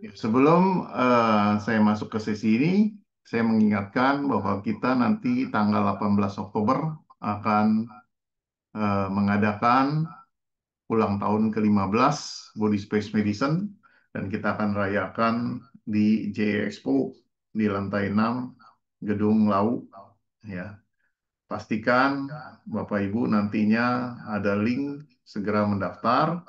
Ya, sebelum saya masuk ke sesi ini, saya mengingatkan bahwa kita nanti tanggal 18 Oktober akan mengadakan ulang tahun ke-15 Body Space Medicine dan kita akan rayakan di J Expo di lantai 6 Gedung Lau ya. Pastikan Bapak Ibu nantinya ada link segera mendaftar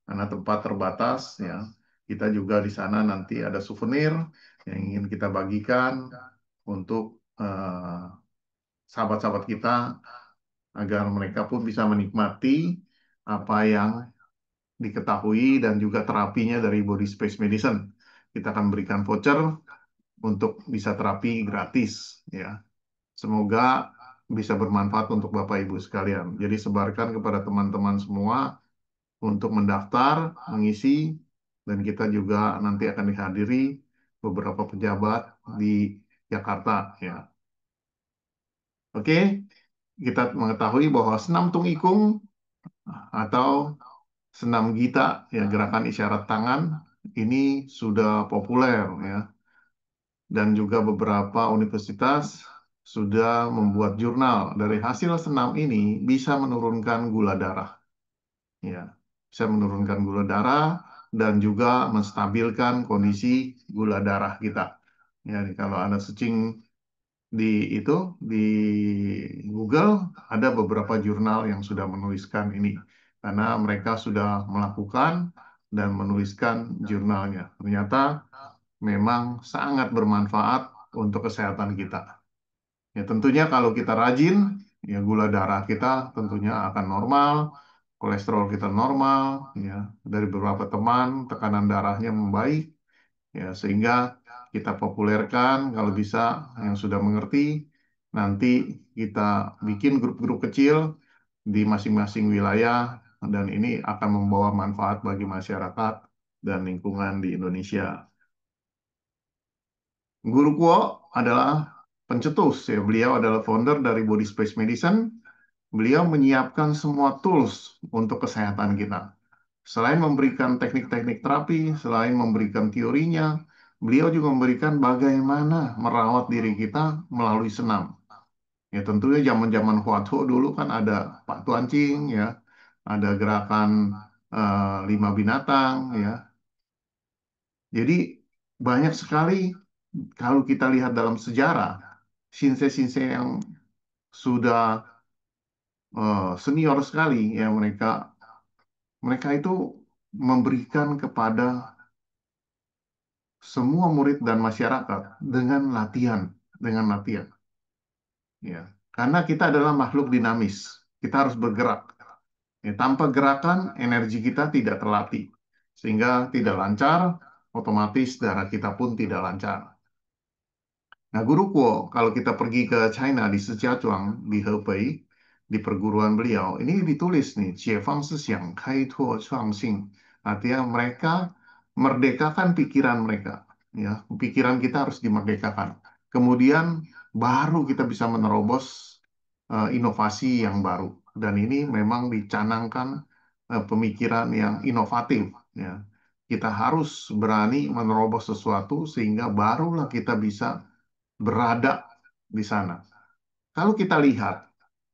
karena tempat terbatas ya. Kita juga di sana nanti ada souvenir yang ingin kita bagikan untuk sahabat-sahabat kita agar mereka pun bisa menikmati apa yang diketahui dan juga terapinya dari Body Space Medicine. Kita akan berikan voucher untuk bisa terapi gratis ya. Semoga bisa bermanfaat untuk Bapak Ibu sekalian. Jadi sebarkan kepada teman-teman semua untuk mendaftar, mengisi, dan kita juga nanti akan dihadiri beberapa pejabat di Jakarta ya. Oke, kita mengetahui bahwa senam tungikung atau senam gita ya gerakan isyarat tangan ini sudah populer ya dan juga beberapa universitas sudah membuat jurnal dari hasil senam ini bisa menurunkan gula darah ya bisa menurunkan gula darah dan juga menstabilkan kondisi gula darah kita ya kalau Anda searching di itu di Google ada beberapa jurnal yang sudah menuliskan ini karena mereka sudah melakukan dan menuliskan jurnalnya. Ternyata memang sangat bermanfaat untuk kesehatan kita. Ya tentunya kalau kita rajin, ya gula darah kita tentunya akan normal, kolesterol kita normal, ya dari beberapa teman tekanan darahnya membaik, ya sehingga kita populerkan kalau bisa yang sudah mengerti nanti kita bikin grup-grup kecil di masing-masing wilayah dan ini akan membawa manfaat bagi masyarakat dan lingkungan di Indonesia. Guru Kuo adalah pencetus ya beliau adalah founder dari Body Space Medicine. Beliau menyiapkan semua tools untuk kesehatan kita. Selain memberikan teknik-teknik terapi, selain memberikan teorinya, beliau juga memberikan bagaimana merawat diri kita melalui senam. Ya tentunya zaman-zaman Huatho dulu kan ada Pak Tuancing ya, ada gerakan lima binatang ya. Jadi banyak sekali kalau kita lihat dalam sejarah, sinse-sinse yang sudah senior sekali ya mereka mereka itu memberikan kepada semua murid dan masyarakat dengan latihan ya karena kita adalah makhluk dinamis kita harus bergerak ya, tanpa gerakan energi kita tidak terlatih sehingga tidak lancar otomatis darah kita pun tidak lancar. Nah, Guru Kuo, kalau kita pergi ke China di Sichuan, di Hebei, di perguruan beliau, ini ditulis nih, 解放思想,开拓创新. Artinya mereka merdekakan pikiran mereka. Ya, pikiran kita harus dimerdekakan. Kemudian baru kita bisa menerobos inovasi yang baru. Dan ini memang dicanangkan pemikiran yang inovatif. Ya. Kita harus berani menerobos sesuatu sehingga barulah kita bisa berada di sana. Kalau kita lihat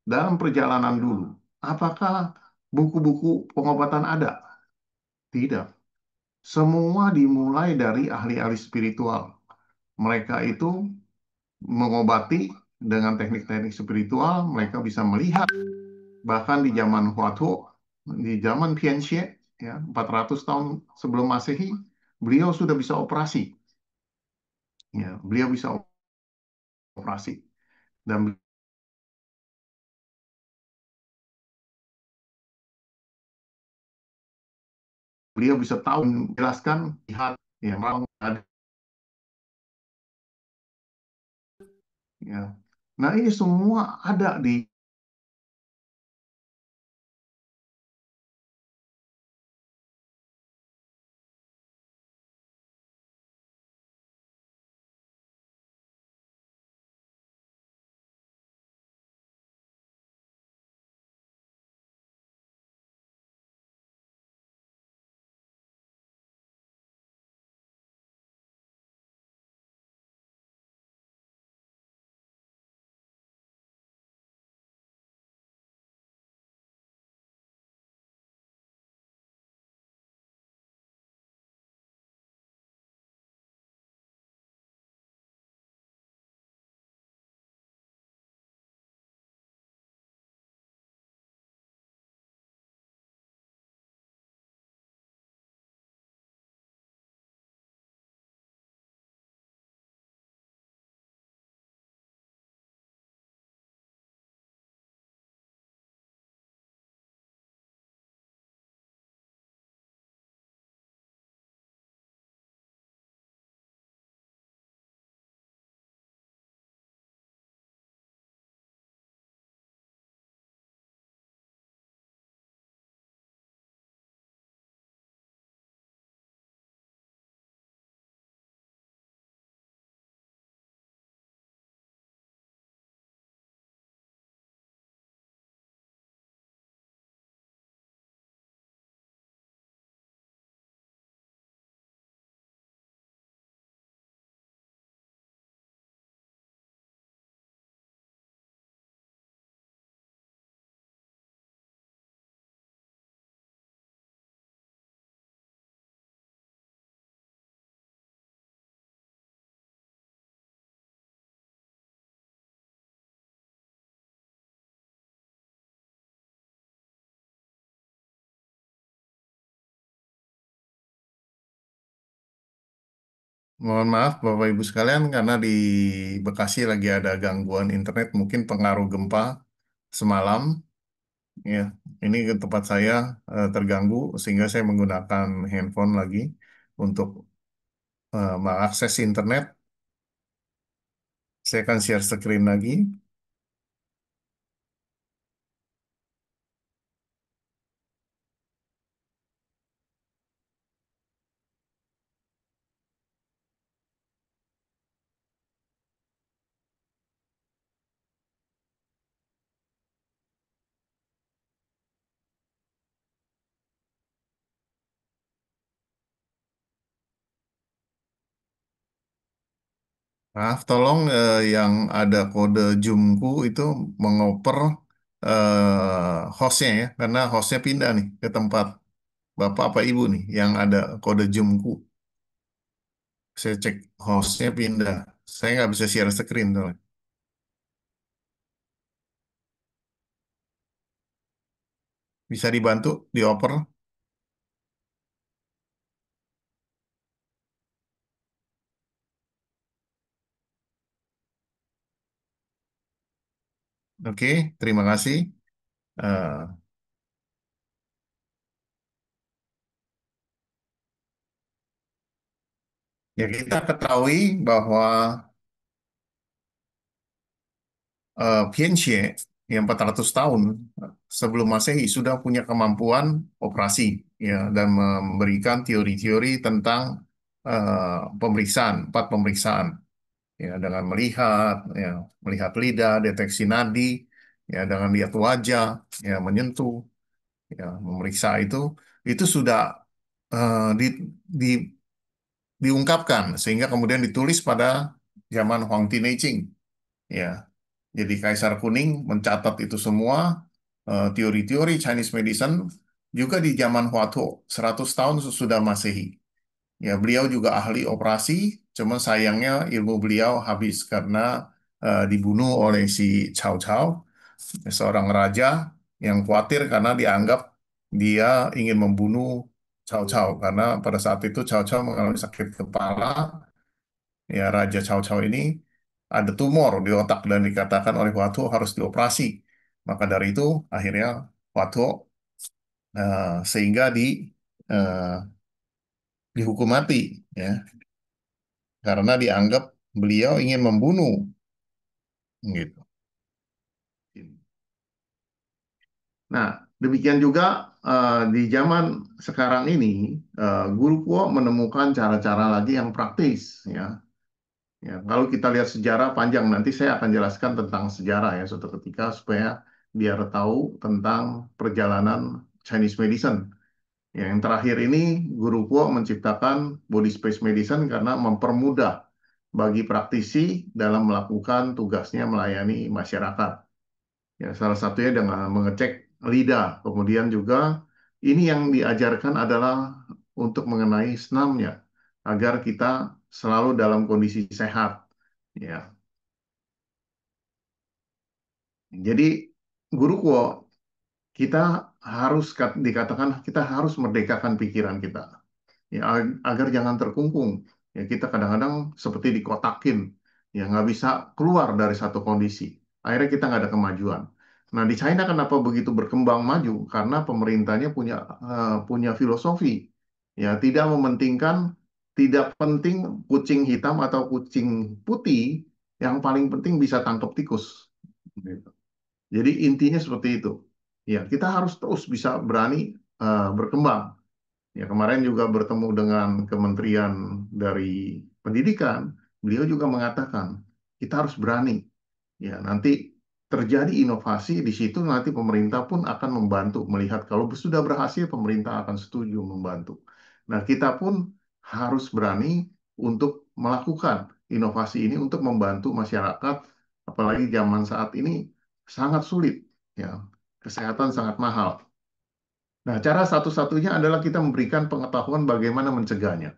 dalam perjalanan dulu, apakah buku-buku pengobatan ada? Tidak. Semua dimulai dari ahli-ahli spiritual. Mereka itu mengobati dengan teknik-teknik spiritual, mereka bisa melihat bahkan di zaman Huato, di zaman Tianxie, ya, 400 tahun sebelum Masehi, beliau sudah bisa operasi. Ya, beliau bisa operasi dan beliau bisa tahu menjelaskan lihat ya mau ada ya. Nah, ini semua ada di Mohon maaf Bapak Ibu sekalian karena di Bekasi lagi ada gangguan internet, mungkin pengaruh gempa semalam. Ya, ini ke tempat saya terganggu sehingga saya menggunakan handphone lagi untuk mengakses internet. Saya akan share screen lagi. Maaf, tolong yang ada kode Zoom-ku itu mengoper hostnya ya, karena hostnya pindah nih ke tempat Bapak apa Ibu nih yang ada kode Zoom-ku. Saya cek hostnya pindah. Saya nggak bisa share screen tuh. Bisa dibantu, dioper. Oke, terima kasih. Eh, Ya kita ketahui bahwa Piaget yang 400 tahun sebelum Masehi sudah punya kemampuan operasi ya dan memberikan teori-teori tentang pemeriksaan, empat pemeriksaan ya dengan melihat ya melihat lidah, deteksi nadi ya dengan lihat wajah ya menyentuh ya memeriksa itu sudah di, di- diungkapkan sehingga kemudian ditulis pada zaman Huang Tinei-Ching ya. Jadi Kaisar Kuning mencatat itu semua teori-teori Chinese medicine juga di zaman Hua Tuo 100 tahun sesudah Masehi. Ya, beliau juga ahli operasi, cuma sayangnya ilmu beliau habis karena dibunuh oleh si Cao Cao, seorang raja yang khawatir karena dianggap dia ingin membunuh Cao Cao karena pada saat itu Cao Cao mengalami sakit kepala. Ya, Raja Cao Cao ini ada tumor di otak dan dikatakan oleh Huato harus dioperasi. Maka dari itu akhirnya Huato sehingga eh, dihukum mati ya karena dianggap beliau ingin membunuh gitu. Nah, demikian juga di zaman sekarang ini Guru Kuo menemukan cara-cara lagi yang praktis ya. Ya, kalau kita lihat sejarah panjang, nanti saya akan jelaskan tentang sejarah ya suatu ketika supaya biar tahu tentang perjalanan Chinese medicine. Ya, yang terakhir ini Guru Kuo menciptakan body space medicine karena mempermudah bagi praktisi dalam melakukan tugasnya melayani masyarakat. Ya, salah satunya dengan mengecek lidah. Kemudian juga ini yang diajarkan adalah untuk mengenai senamnya agar kita selalu dalam kondisi sehat. Ya, jadi guru kuo kita harus dikatakan kita harus merdekakan pikiran kita. Ya, agar jangan terkungkung. Ya, kita kadang-kadang seperti dikotakin, ya nggak bisa keluar dari satu kondisi. Akhirnya kita nggak ada kemajuan. Nah, di China kenapa begitu berkembang maju? Karena pemerintahnya punya filosofi, ya tidak mementingkan, tidak penting kucing hitam atau kucing putih, yang paling penting bisa tangkap tikus. Gitu. Jadi intinya seperti itu. Ya, kita harus terus bisa berani berkembang. Ya, kemarin juga bertemu dengan Kementerian dari Pendidikan, beliau juga mengatakan kita harus berani. Ya, nanti terjadi inovasi di situ nanti pemerintah pun akan membantu melihat kalau sudah berhasil pemerintah akan setuju membantu. Nah, kita pun harus berani untuk melakukan inovasi ini untuk membantu masyarakat apalagi zaman saat ini sangat sulit ya. Kesehatan sangat mahal. Nah, cara satu-satunya adalah kita memberikan pengetahuan bagaimana mencegahnya,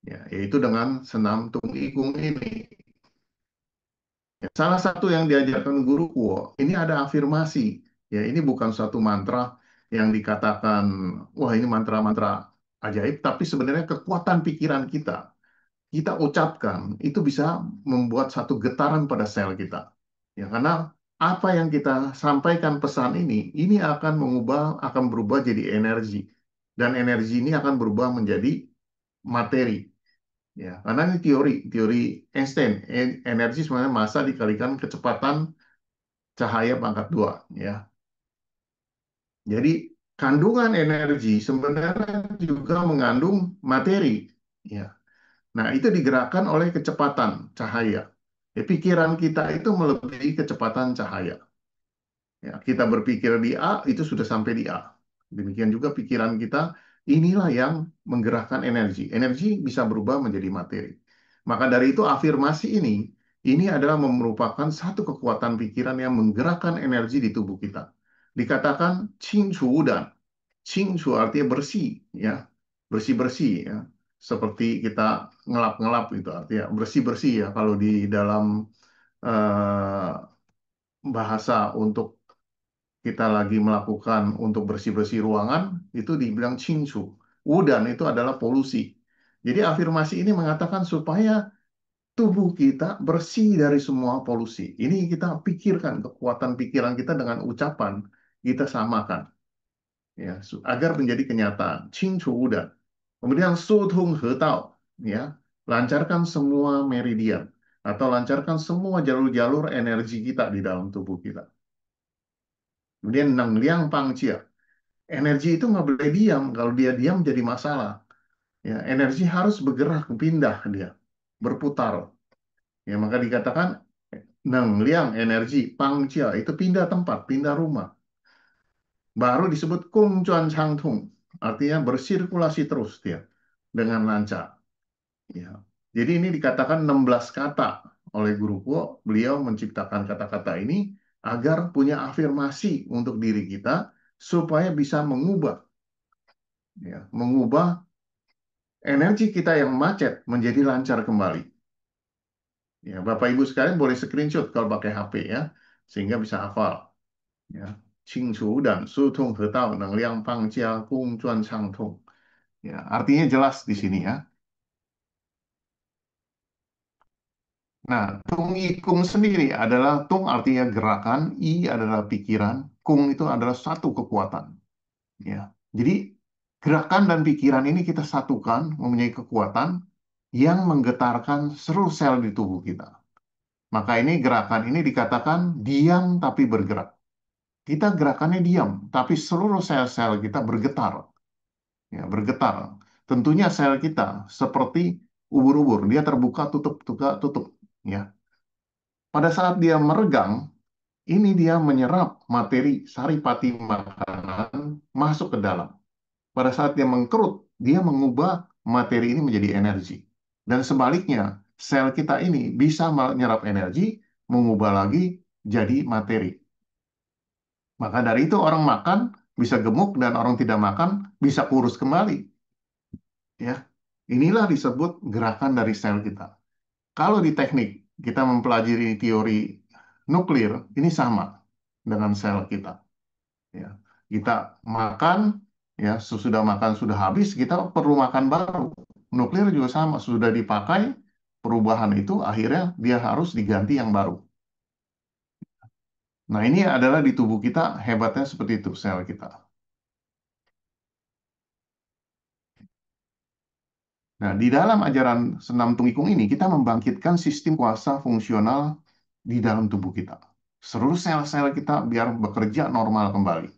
ya, yaitu dengan senam tung ikung ini. Ya, salah satu yang diajarkan guru Kuo, ini ada afirmasi. Ya, ini bukan suatu mantra yang dikatakan, wah ini mantra-mantra ajaib, tapi sebenarnya kekuatan pikiran kita. kita ucapkan itu bisa membuat satu getaran pada sel kita. Ya, karena apa yang kita sampaikan pesan ini akan akan berubah jadi energi. Dan energi ini akan berubah menjadi materi. Ya, karena ini teori Einstein. Energi sebenarnya massa dikalikan kecepatan cahaya pangkat dua. Ya, jadi kandungan energi sebenarnya juga mengandung materi. Ya. Nah, itu digerakkan oleh kecepatan cahaya. Ya, pikiran kita itu melebihi kecepatan cahaya. Ya, kita berpikir di A, itu sudah sampai di A. Demikian juga pikiran kita, inilah yang menggerakkan energi. Energi bisa berubah menjadi materi. Maka dari itu afirmasi ini adalah merupakan satu kekuatan pikiran yang menggerakkan energi di tubuh kita. Dikatakan qingchu dan qingchu artinya bersih, ya, bersih-bersih, ya. Seperti kita ngelap-ngelap itu artinya bersih-bersih ya. Kalau di dalam eh, bahasa untuk kita lagi melakukan untuk bersih-bersih ruangan, itu dibilang qingcu. Udan itu adalah polusi. Jadi afirmasi ini mengatakan supaya tubuh kita bersih dari semua polusi. Ini kita pikirkan, kekuatan pikiran kita dengan ucapan, kita samakan. Ya, agar menjadi kenyataan. Qingcu udan. Kemudian sutung hetao. Ya, lancarkan semua meridian. Atau lancarkan semua jalur-jalur energi kita di dalam tubuh kita. Kemudian nang liang pang chia. Energi itu nggak boleh diam. Kalau dia diam jadi masalah. Ya, energi harus bergerak, pindah dia, berputar. Ya, maka dikatakan neng liang energi pangcia itu pindah tempat, pindah rumah. Baru disebut kung cuan chang tung. Artinya bersirkulasi terus dia dengan lancar. Ya. Jadi ini dikatakan 16 kata oleh Guru Po. Beliau menciptakan kata-kata ini agar punya afirmasi untuk diri kita supaya bisa mengubah energi kita yang macet menjadi lancar kembali. Ya, Bapak Ibu sekalian boleh screenshot kalau pakai HP ya, sehingga bisa hafal. Ya, Qingchu dan Sutung Hetao Neng Liang Pang Jia Kung Chuan Chang Tong. Ya, artinya jelas di sini ya. Nah, Tung I Kung sendiri adalah Tung artinya gerakan, I adalah pikiran, Kung itu adalah satu kekuatan. Ya, jadi gerakan dan pikiran ini kita satukan mempunyai kekuatan yang menggetarkan seluruh sel di tubuh kita. Maka ini gerakan ini dikatakan diam tapi bergerak. Kita gerakannya diam, tapi seluruh sel-sel kita bergetar, ya, bergetar. Tentunya sel kita seperti ubur-ubur, dia terbuka tutup tutup tutup, ya. Pada saat dia meregang, ini dia menyerap materi saripati makanan masuk ke dalam. Pada saat dia mengkerut, dia mengubah materi ini menjadi energi. Dan sebaliknya, sel kita ini bisa menyerap energi, mengubah lagi jadi materi. Maka dari itu orang makan bisa gemuk dan orang tidak makan bisa kurus kembali. Ya, inilah disebut gerakan dari sel kita. Kalau di teknik kita mempelajari teori nuklir, ini sama dengan sel kita. Ya, kita makan, ya sesudah makan sudah habis, kita perlu makan baru. Nuklir juga sama, sudah dipakai, perubahan itu akhirnya dia harus diganti yang baru. Nah, ini adalah di tubuh kita hebatnya seperti itu sel kita. Nah, di dalam ajaran senam tungikung ini, kita membangkitkan sistem kuasa fungsional di dalam tubuh kita. Seluruh sel-sel kita biar bekerja normal kembali.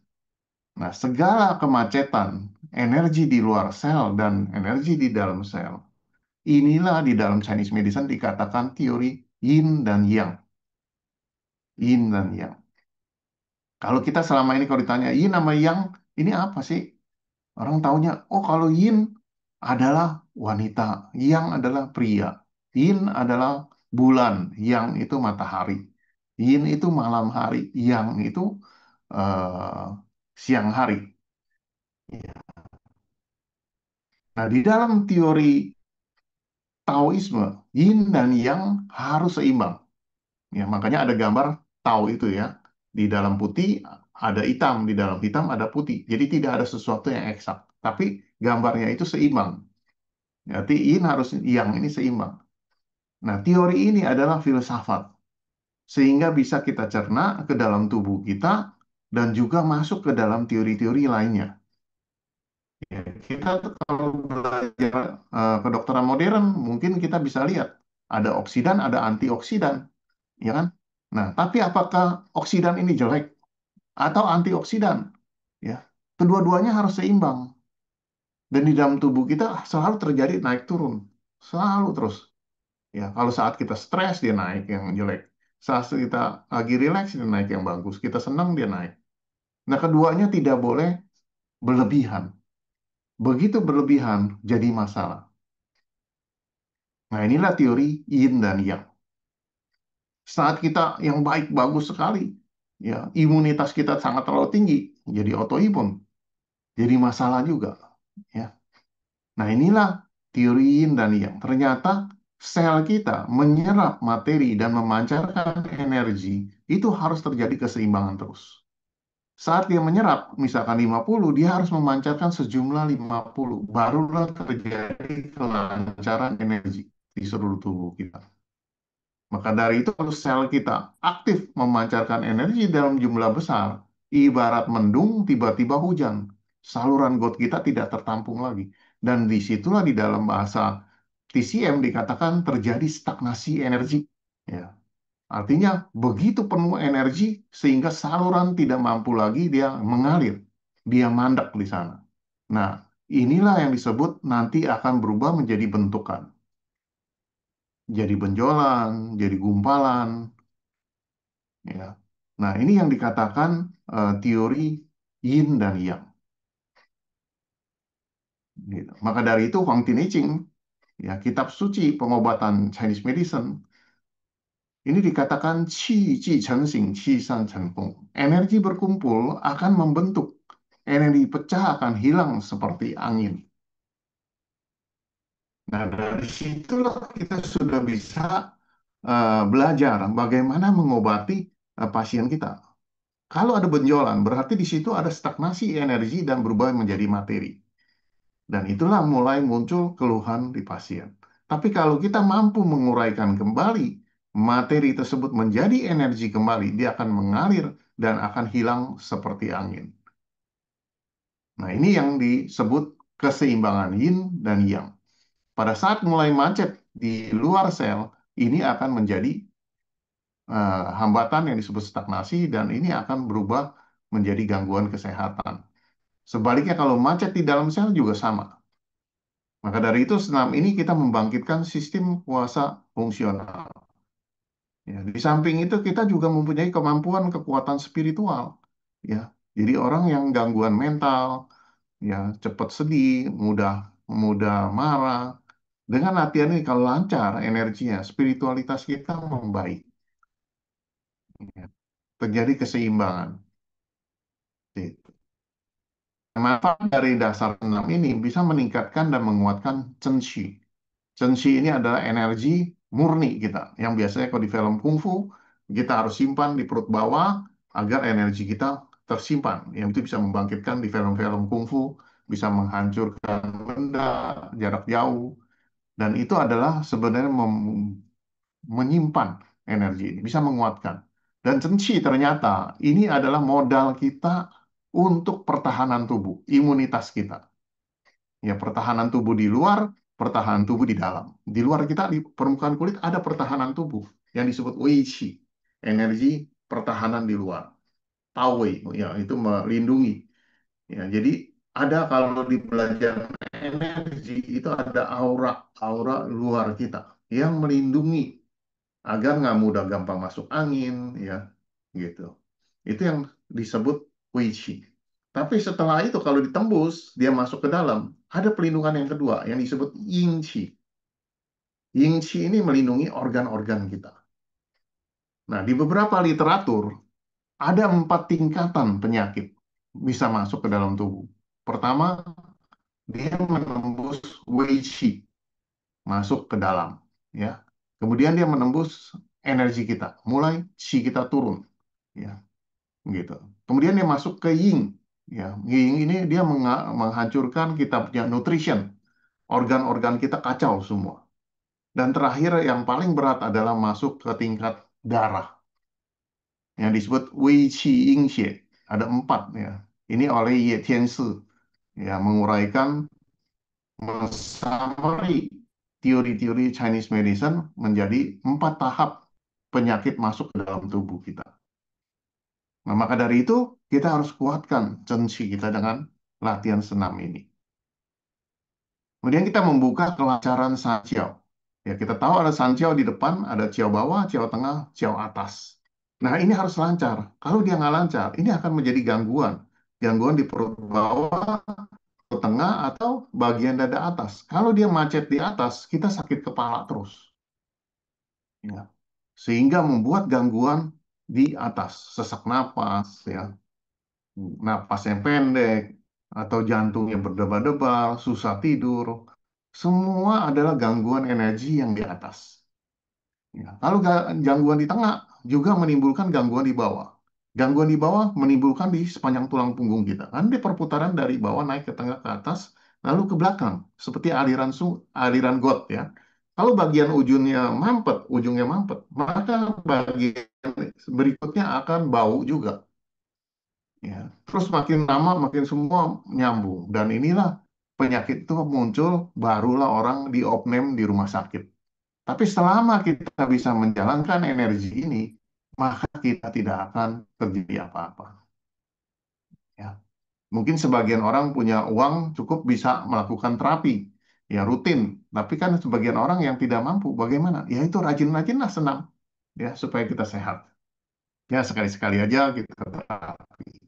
Nah, segala kemacetan, energi di luar sel dan energi di dalam sel, inilah di dalam Chinese medicine dikatakan teori yin dan yang. Yin dan yang. Kalau kita selama ini kalau ditanya yin sama yang, ini apa sih? Orang taunya, oh kalau yin adalah wanita, yang adalah pria. Yin adalah bulan, yang itu matahari. Yin itu malam hari, yang itu eh, siang hari. Nah, di dalam teori Taoisme, yin dan yang harus seimbang. Ya, makanya ada gambar Tao itu ya. Di dalam putih ada hitam, di dalam hitam ada putih. Jadi tidak ada sesuatu yang eksak. Tapi gambarnya itu seimbang. Berarti yin harus yang ini seimbang. Nah, teori ini adalah filsafat sehingga bisa kita cerna ke dalam tubuh kita dan juga masuk ke dalam teori-teori lainnya. Ya, kita tuh kalau belajar kedokteran modern, mungkin kita bisa lihat ada oksidan, ada antioksidan, ya kan? Nah, tapi apakah oksidan ini jelek atau antioksidan? Ya, kedua-duanya harus seimbang. Dan di dalam tubuh kita selalu terjadi naik turun, selalu terus. Ya, kalau saat kita stres dia naik yang jelek, saat kita lagi rileks dia naik yang bagus, kita senang dia naik. Nah, keduanya tidak boleh berlebihan. Begitu berlebihan jadi masalah. Nah, inilah teori yin dan yang. Saat kita yang baik bagus sekali, ya imunitas kita sangat terlalu tinggi, jadi autoimun, jadi masalah juga. Ya. Nah, inilah teori yin dan yang. Ternyata sel kita menyerap materi dan memancarkan energi itu harus terjadi keseimbangan terus. Saat dia menyerap, misalkan 50, dia harus memancarkan sejumlah 50. Barulah terjadi kelancaran energi di seluruh tubuh kita. Maka dari itu kalau sel kita aktif memancarkan energi dalam jumlah besar, ibarat mendung tiba-tiba hujan, saluran got kita tidak tertampung lagi. Dan disitulah di dalam bahasa TCM dikatakan terjadi stagnasi energi. Ya, artinya begitu penuh energi sehingga saluran tidak mampu lagi dia mengalir, dia mandek di sana. Nah, inilah yang disebut nanti akan berubah menjadi bentukan, jadi benjolan, jadi gumpalan, ya. Nah, ini yang dikatakan teori yin dan yang. Gitu. Maka dari itu Huang Tineching, ya kitab suci pengobatan Chinese medicine, ini dikatakan qi ji chen xing, qi san chen feng. Energi berkumpul akan membentuk, energi pecah akan hilang seperti angin. Nah, dari situlah kita sudah bisa belajar bagaimana mengobati pasien kita. Kalau ada benjolan, berarti di situ ada stagnasi energi dan berubah menjadi materi. Dan itulah mulai muncul keluhan di pasien. Tapi kalau kita mampu menguraikan kembali materi tersebut menjadi energi kembali, dia akan mengalir dan akan hilang seperti angin. Nah, ini yang disebut keseimbangan yin dan yang. Pada saat mulai macet di luar sel, ini akan menjadi hambatan yang disebut stagnasi dan ini akan berubah menjadi gangguan kesehatan. Sebaliknya kalau macet di dalam sel juga sama. Maka dari itu senam ini kita membangkitkan sistem puasa fungsional. Ya, di samping itu kita juga mempunyai kemampuan kekuatan spiritual. Ya, jadi orang yang gangguan mental, ya cepat sedih, mudah mudah marah. Dengan latihan ini kalau lancar energinya, spiritualitas kita membaik. Ya, terjadi keseimbangan. Gitu. Manfaat dari dasar senam ini bisa meningkatkan dan menguatkan Chen Qi. Sensi ini adalah energi murni kita. Yang biasanya kalau di film kungfu, kita harus simpan di perut bawah agar energi kita tersimpan. Yang itu bisa membangkitkan di film-film kungfu, bisa menghancurkan benda jarak jauh. Dan itu adalah sebenarnya menyimpan energi ini, bisa menguatkan. Dan sensi ternyata ini adalah modal kita untuk pertahanan tubuh, imunitas kita. Ya, pertahanan tubuh di luar, pertahanan tubuh di dalam. Di luar kita, di permukaan kulit, ada pertahanan tubuh yang disebut Wei Qi, energi pertahanan di luar. Tao Wei, ya, itu melindungi. Ya, jadi ada kalau di belajar energi, itu ada aura luar kita yang melindungi agar nggak mudah gampang masuk angin, ya, gitu. Itu yang disebut Wei Qi. Tapi setelah itu kalau ditembus, dia masuk ke dalam, ada pelindungan yang kedua yang disebut Ying Qi. Ying Qi ini melindungi organ-organ kita. Nah, di beberapa literatur, ada 4 tingkatan penyakit bisa masuk ke dalam tubuh. Pertama, dia menembus Wei Qi, masuk ke dalam. Ya. Kemudian dia menembus energi kita, mulai Qi kita turun. Ya. Gitu. Kemudian dia masuk ke Ying. Ya, Ying ini dia menghancurkan kita punya nutrition. organ-organ kita kacau semua. Dan terakhir yang paling berat adalah masuk ke tingkat darah yang disebut Wei Qi Ying Xie. Ada empat ya. Ini oleh Ye Tianzi ya menguraikan summary teori-teori Chinese medicine menjadi empat tahap penyakit masuk ke dalam tubuh kita. Nah, maka dari itu kita harus kuatkan Zhen Qi kita dengan latihan senam ini. Kemudian kita membuka kelancaran Sanjiao. Ya, kita tahu ada Sanjiao di depan, ada Jiao bawah, Jiao tengah, Jiao atas. Nah, ini harus lancar. Kalau dia nggak lancar, ini akan menjadi gangguan. Gangguan di perut bawah, perut tengah, atau bagian dada atas. Kalau dia macet di atas, kita sakit kepala terus. Ya. Sehingga membuat gangguan di atas, sesak napas, ya, napasnya pendek, atau jantungnya berdebar-debar, susah tidur. Semua adalah gangguan energi yang di atas. Ya, kalau gangguan di tengah juga menimbulkan gangguan di bawah. Gangguan di bawah menimbulkan di sepanjang tulang punggung kita. Kan di perputaran dari bawah naik ke tengah ke atas, lalu ke belakang, seperti aliran got ya. Kalau bagian ujungnya mampet, maka bagian berikutnya akan bau juga. Ya. Terus makin lama makin semua nyambung. Dan inilah penyakit itu muncul, barulah orang diopname di rumah sakit. Tapi selama kita bisa menjalankan energi ini, maka kita tidak akan terjadi apa-apa. Ya. Mungkin sebagian orang punya uang cukup bisa melakukan terapi, ya rutin. Tapi kan sebagian orang yang tidak mampu, bagaimana? Ya itu rajin-rajinlah senam, ya supaya kita sehat. Ya sekali-sekali aja kita terapi.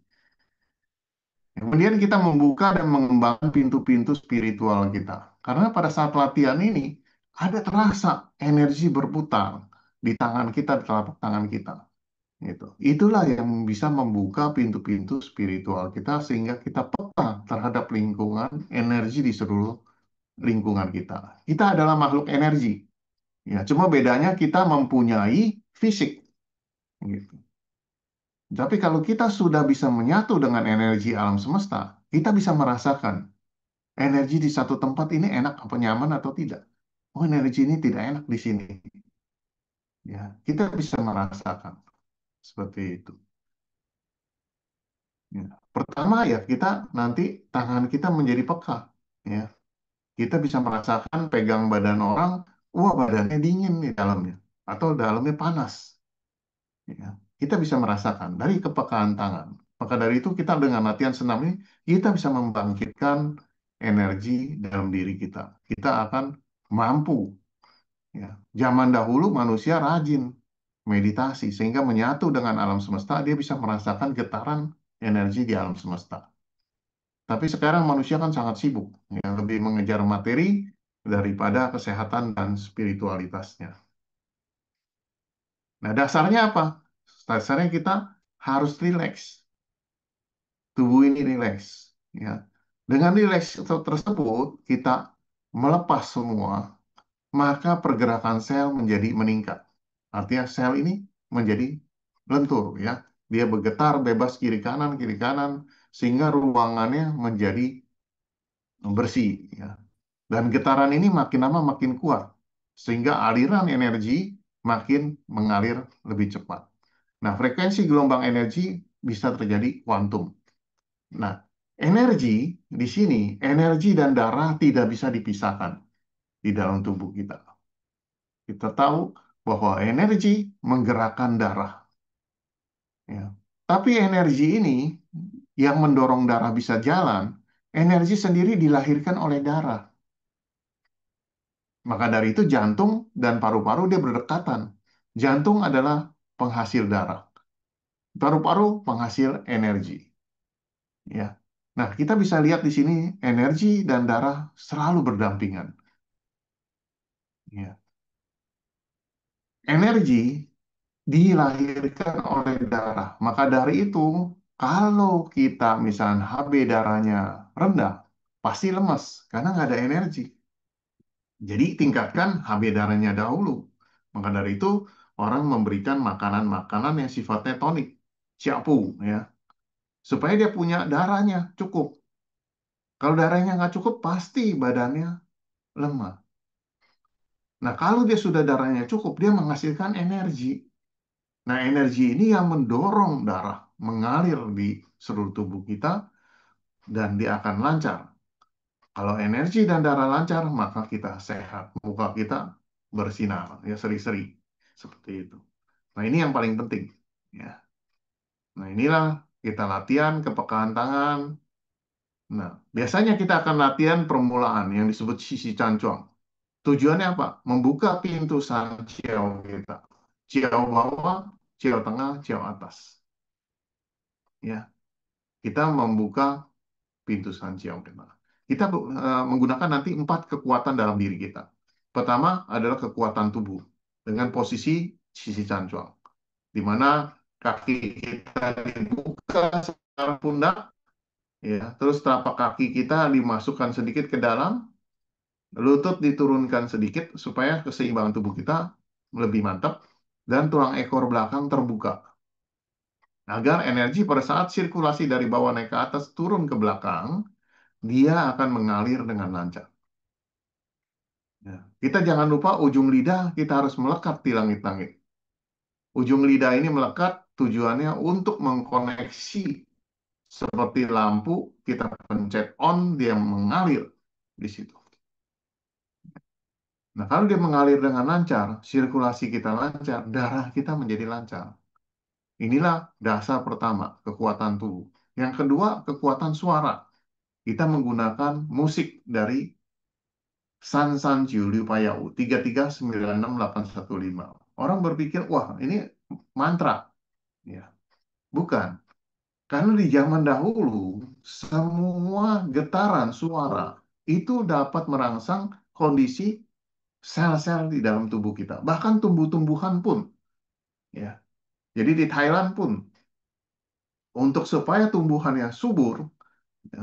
Kemudian kita membuka dan mengembangkan pintu-pintu spiritual kita. Karena pada saat latihan ini, ada terasa energi berputar di tangan kita, di telapak tangan kita. Gitu. Itulah yang bisa membuka pintu-pintu spiritual kita sehingga kita peka terhadap lingkungan energi di seluruh lingkungan kita. Kita adalah makhluk energi. Ya, cuma bedanya kita mempunyai fisik. Gitu. Tapi kalau kita sudah bisa menyatu dengan energi alam semesta, kita bisa merasakan energi di satu tempat ini enak apa nyaman atau tidak. Oh, energi ini tidak enak di sini. Ya, kita bisa merasakan seperti itu. Ya. Pertama ya kita nanti tangan kita menjadi peka. Ya, kita bisa merasakan pegang badan orang, wah badannya dingin di dalamnya, atau dalamnya panas. Ya. Kita bisa merasakan dari kepekaan tangan. Maka dari itu kita dengan latihan senam ini kita bisa membangkitkan energi dalam diri kita. Kita akan mampu. Ya. Zaman dahulu manusia rajin meditasi sehingga menyatu dengan alam semesta, dia bisa merasakan getaran energi di alam semesta. Tapi sekarang manusia kan sangat sibuk, ya, lebih mengejar materi daripada kesehatan dan spiritualitasnya. Nah, dasarnya apa? Dasarnya kita harus rileks, tubuh ini rileks. Ya. Dengan rileks tersebut, kita melepas semua, maka pergerakan sel menjadi meningkat. Artinya sel ini menjadi lentur, ya. Dia bergetar bebas kiri kanan, sehingga ruangannya menjadi bersih, ya. Dan getaran ini makin lama makin kuat, sehingga aliran energi makin mengalir lebih cepat. Nah, frekuensi gelombang energi bisa terjadi kuantum. Nah, energi di sini, energi dan darah tidak bisa dipisahkan di dalam tubuh kita. Kita tahu bahwa energi menggerakkan darah. Ya. Tapi energi ini yang mendorong darah bisa jalan, energi sendiri dilahirkan oleh darah. Maka dari itu jantung dan paru-paru dia berdekatan. Jantung adalah penghasil darah. Paru-paru penghasil energi. Ya. Nah, kita bisa lihat di sini energi dan darah selalu berdampingan. Ya. Energi dilahirkan oleh darah. Maka dari itu, kalau kita misalnya HB darahnya rendah, pasti lemas karena nggak ada energi. Jadi tingkatkan HB darahnya dahulu. Maka dari itu orang memberikan makanan-makanan yang sifatnya tonik, ciapu, ya, supaya dia punya darahnya cukup. Kalau darahnya nggak cukup, pasti badannya lemah. Nah, kalau dia sudah darahnya cukup, dia menghasilkan energi. Nah, energi ini yang mendorong darah mengalir di seluruh tubuh kita dan dia akan lancar. Kalau energi dan darah lancar, maka kita sehat. Muka kita bersinar, ya seri-seri. Seperti itu. Nah, ini yang paling penting. Ya. Nah, inilah kita latihan kepekaan tangan. Nah, biasanya kita akan latihan permulaan yang disebut sisi cancuang. Tujuannya apa? Membuka pintu san ciao kita. Ciao bawah, ciao tengah, ciao atas. Ya, kita membuka pintu san ciao kita. Kita menggunakan nanti 4 kekuatan dalam diri kita. Pertama adalah kekuatan tubuh dengan posisi sisi cancuang, di mana kaki kita dibuka secara pundak, ya, terus telapak kaki kita dimasukkan sedikit ke dalam, lutut diturunkan sedikit supaya keseimbangan tubuh kita lebih mantap dan tulang ekor belakang terbuka agar energi pada saat sirkulasi dari bawah naik ke atas turun ke belakang dia akan mengalir dengan lancar. Ya. Kita jangan lupa ujung lidah kita harus melekat di langit-langit. Ujung lidah ini melekat tujuannya untuk mengkoneksi seperti lampu kita pencet on dia mengalir di situ. Nah, kalau dia mengalir dengan lancar, sirkulasi kita lancar, darah kita menjadi lancar. Inilah dasar pertama, kekuatan tubuh. Yang kedua, kekuatan suara. Kita menggunakan musik dari San San Jiu Liu Payau 33968115. Orang berpikir, wah ini mantra. Ya, bukan. Karena di zaman dahulu, semua getaran suara itu dapat merangsang kondisi sel-sel di dalam tubuh kita. Bahkan tumbuh-tumbuhan pun. Ya. Jadi di Thailand pun, untuk supaya tumbuhannya subur, ya,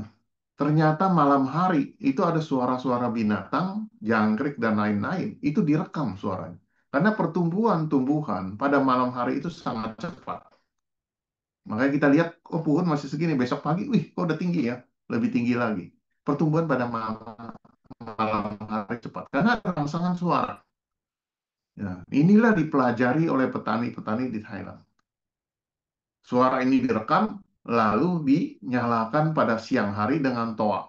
ternyata malam hari itu ada suara-suara binatang, jangkrik, dan lain-lain. Itu direkam suaranya. Karena pertumbuhan tumbuhan pada malam hari itu sangat cepat. Makanya kita lihat, oh pohon masih segini, besok pagi, wih kok udah tinggi ya, lebih tinggi lagi. Pertumbuhan pada malam hari cepat. Karena ada rangsangan suara. Ya, inilah dipelajari oleh petani-petani di Thailand. Suara ini direkam, lalu dinyalakan pada siang hari dengan toa.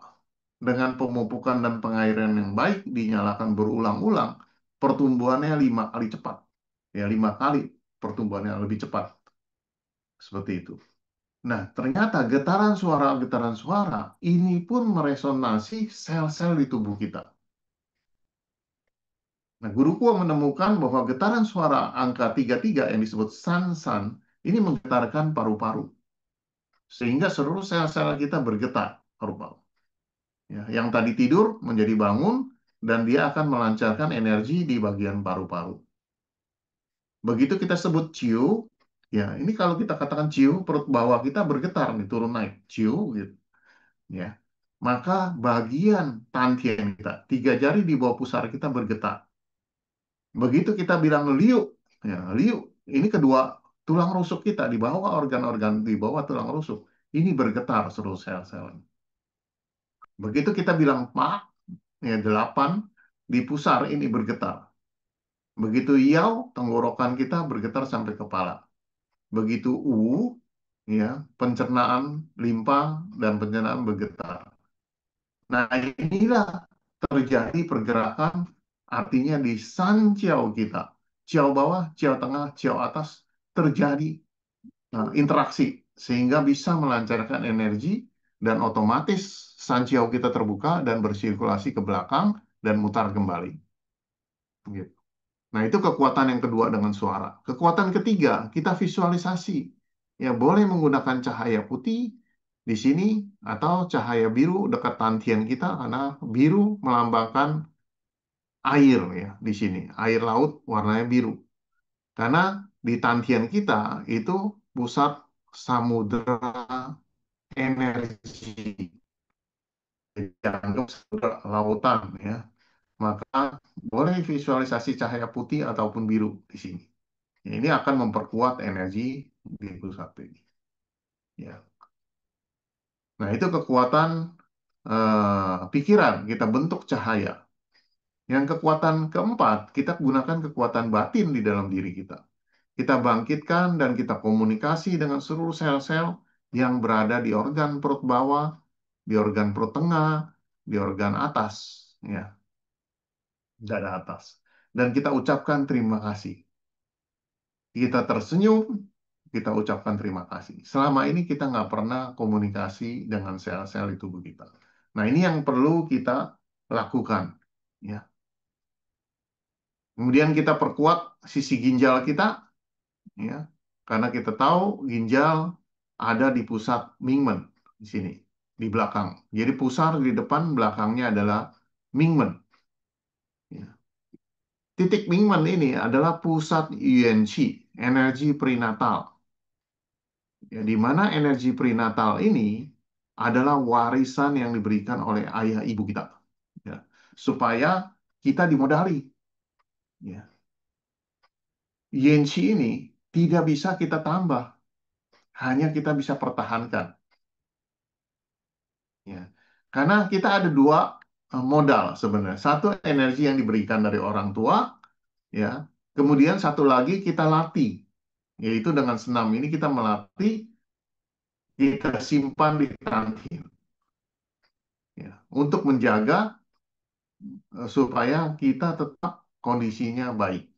Dengan pemupukan dan pengairan yang baik, dinyalakan berulang-ulang, pertumbuhannya 5 kali cepat. Ya, 5 kali pertumbuhannya lebih cepat. Seperti itu. Nah, ternyata getaran suara ini pun meresonansi sel-sel di tubuh kita. Nah, guruku menemukan bahwa getaran suara angka 33 yang disebut san-san ini menggetarkan paru-paru. Sehingga seluruh sel-sel kita bergetar paru-paru. Ya, yang tadi tidur menjadi bangun dan dia akan melancarkan energi di bagian paru-paru. Begitu kita sebut ciu, ya ini kalau kita katakan ciu, perut bawah kita bergetar nih, turun naik, ciu gitu. Ya, maka bagian tantien kita, 3 jari di bawah pusar kita bergetar. Begitu kita bilang liu, ya liu, ini kedua tulang rusuk kita di bawah organ-organ di bawah tulang rusuk, ini bergetar seluruh sel-sel. Begitu kita bilang pak, ya 8 di pusar ini bergetar. Begitu yau, tenggorokan kita bergetar sampai kepala. Begitu ya pencernaan limpa dan pencernaan bergetar. Nah, inilah terjadi pergerakan, artinya di san ciao kita, ciao bawah, ciao tengah, ciao atas, terjadi interaksi sehingga bisa melancarkan energi dan otomatis san ciao kita terbuka dan bersirkulasi ke belakang dan mutar kembali. Gitu. Nah, itu kekuatan yang kedua dengan suara. Kekuatan ketiga, kita visualisasi. Ya, boleh menggunakan cahaya putih di sini atau cahaya biru dekat tantien kita karena biru melambangkan air ya di sini. Air laut warnanya biru. Karena di tantien kita itu pusat samudera energi. Dianggap samudera lautan ya. Maka boleh visualisasi cahaya putih ataupun biru di sini. Ini akan memperkuat energi di pusat ini. Ya. Nah, itu kekuatan pikiran, kita bentuk cahaya. Yang kekuatan keempat, kita gunakan kekuatan batin di dalam diri kita. Kita bangkitkan dan kita komunikasi dengan seluruh sel-sel yang berada di organ perut bawah, di organ perut tengah, di organ atas, ya, dada atas. Dan kita ucapkan terima kasih. Kita tersenyum, kita ucapkan terima kasih. Selama ini kita nggak pernah komunikasi dengan sel-sel di tubuh kita. Nah, ini yang perlu kita lakukan. Ya. Kemudian kita perkuat sisi ginjal kita, ya, karena kita tahu ginjal ada di pusat Mingmen di sini, di belakang. Jadi pusar di depan, belakangnya adalah Mingmen. Ya. Titik Mingmen ini adalah pusat UNC, energi prenatal. Ya, di mana energi prenatal ini adalah warisan yang diberikan oleh ayah ibu kita, ya, supaya kita dimodali. Ya. Yensi ini tidak bisa kita tambah, hanya kita bisa pertahankan. Ya. Karena kita ada dua modal sebenarnya. Satu energi yang diberikan dari orang tua, ya. Kemudian satu lagi kita latih, yaitu dengan senam ini kita melatih, kita simpan di tangki, ya, untuk menjaga supaya kita tetap kondisinya baik.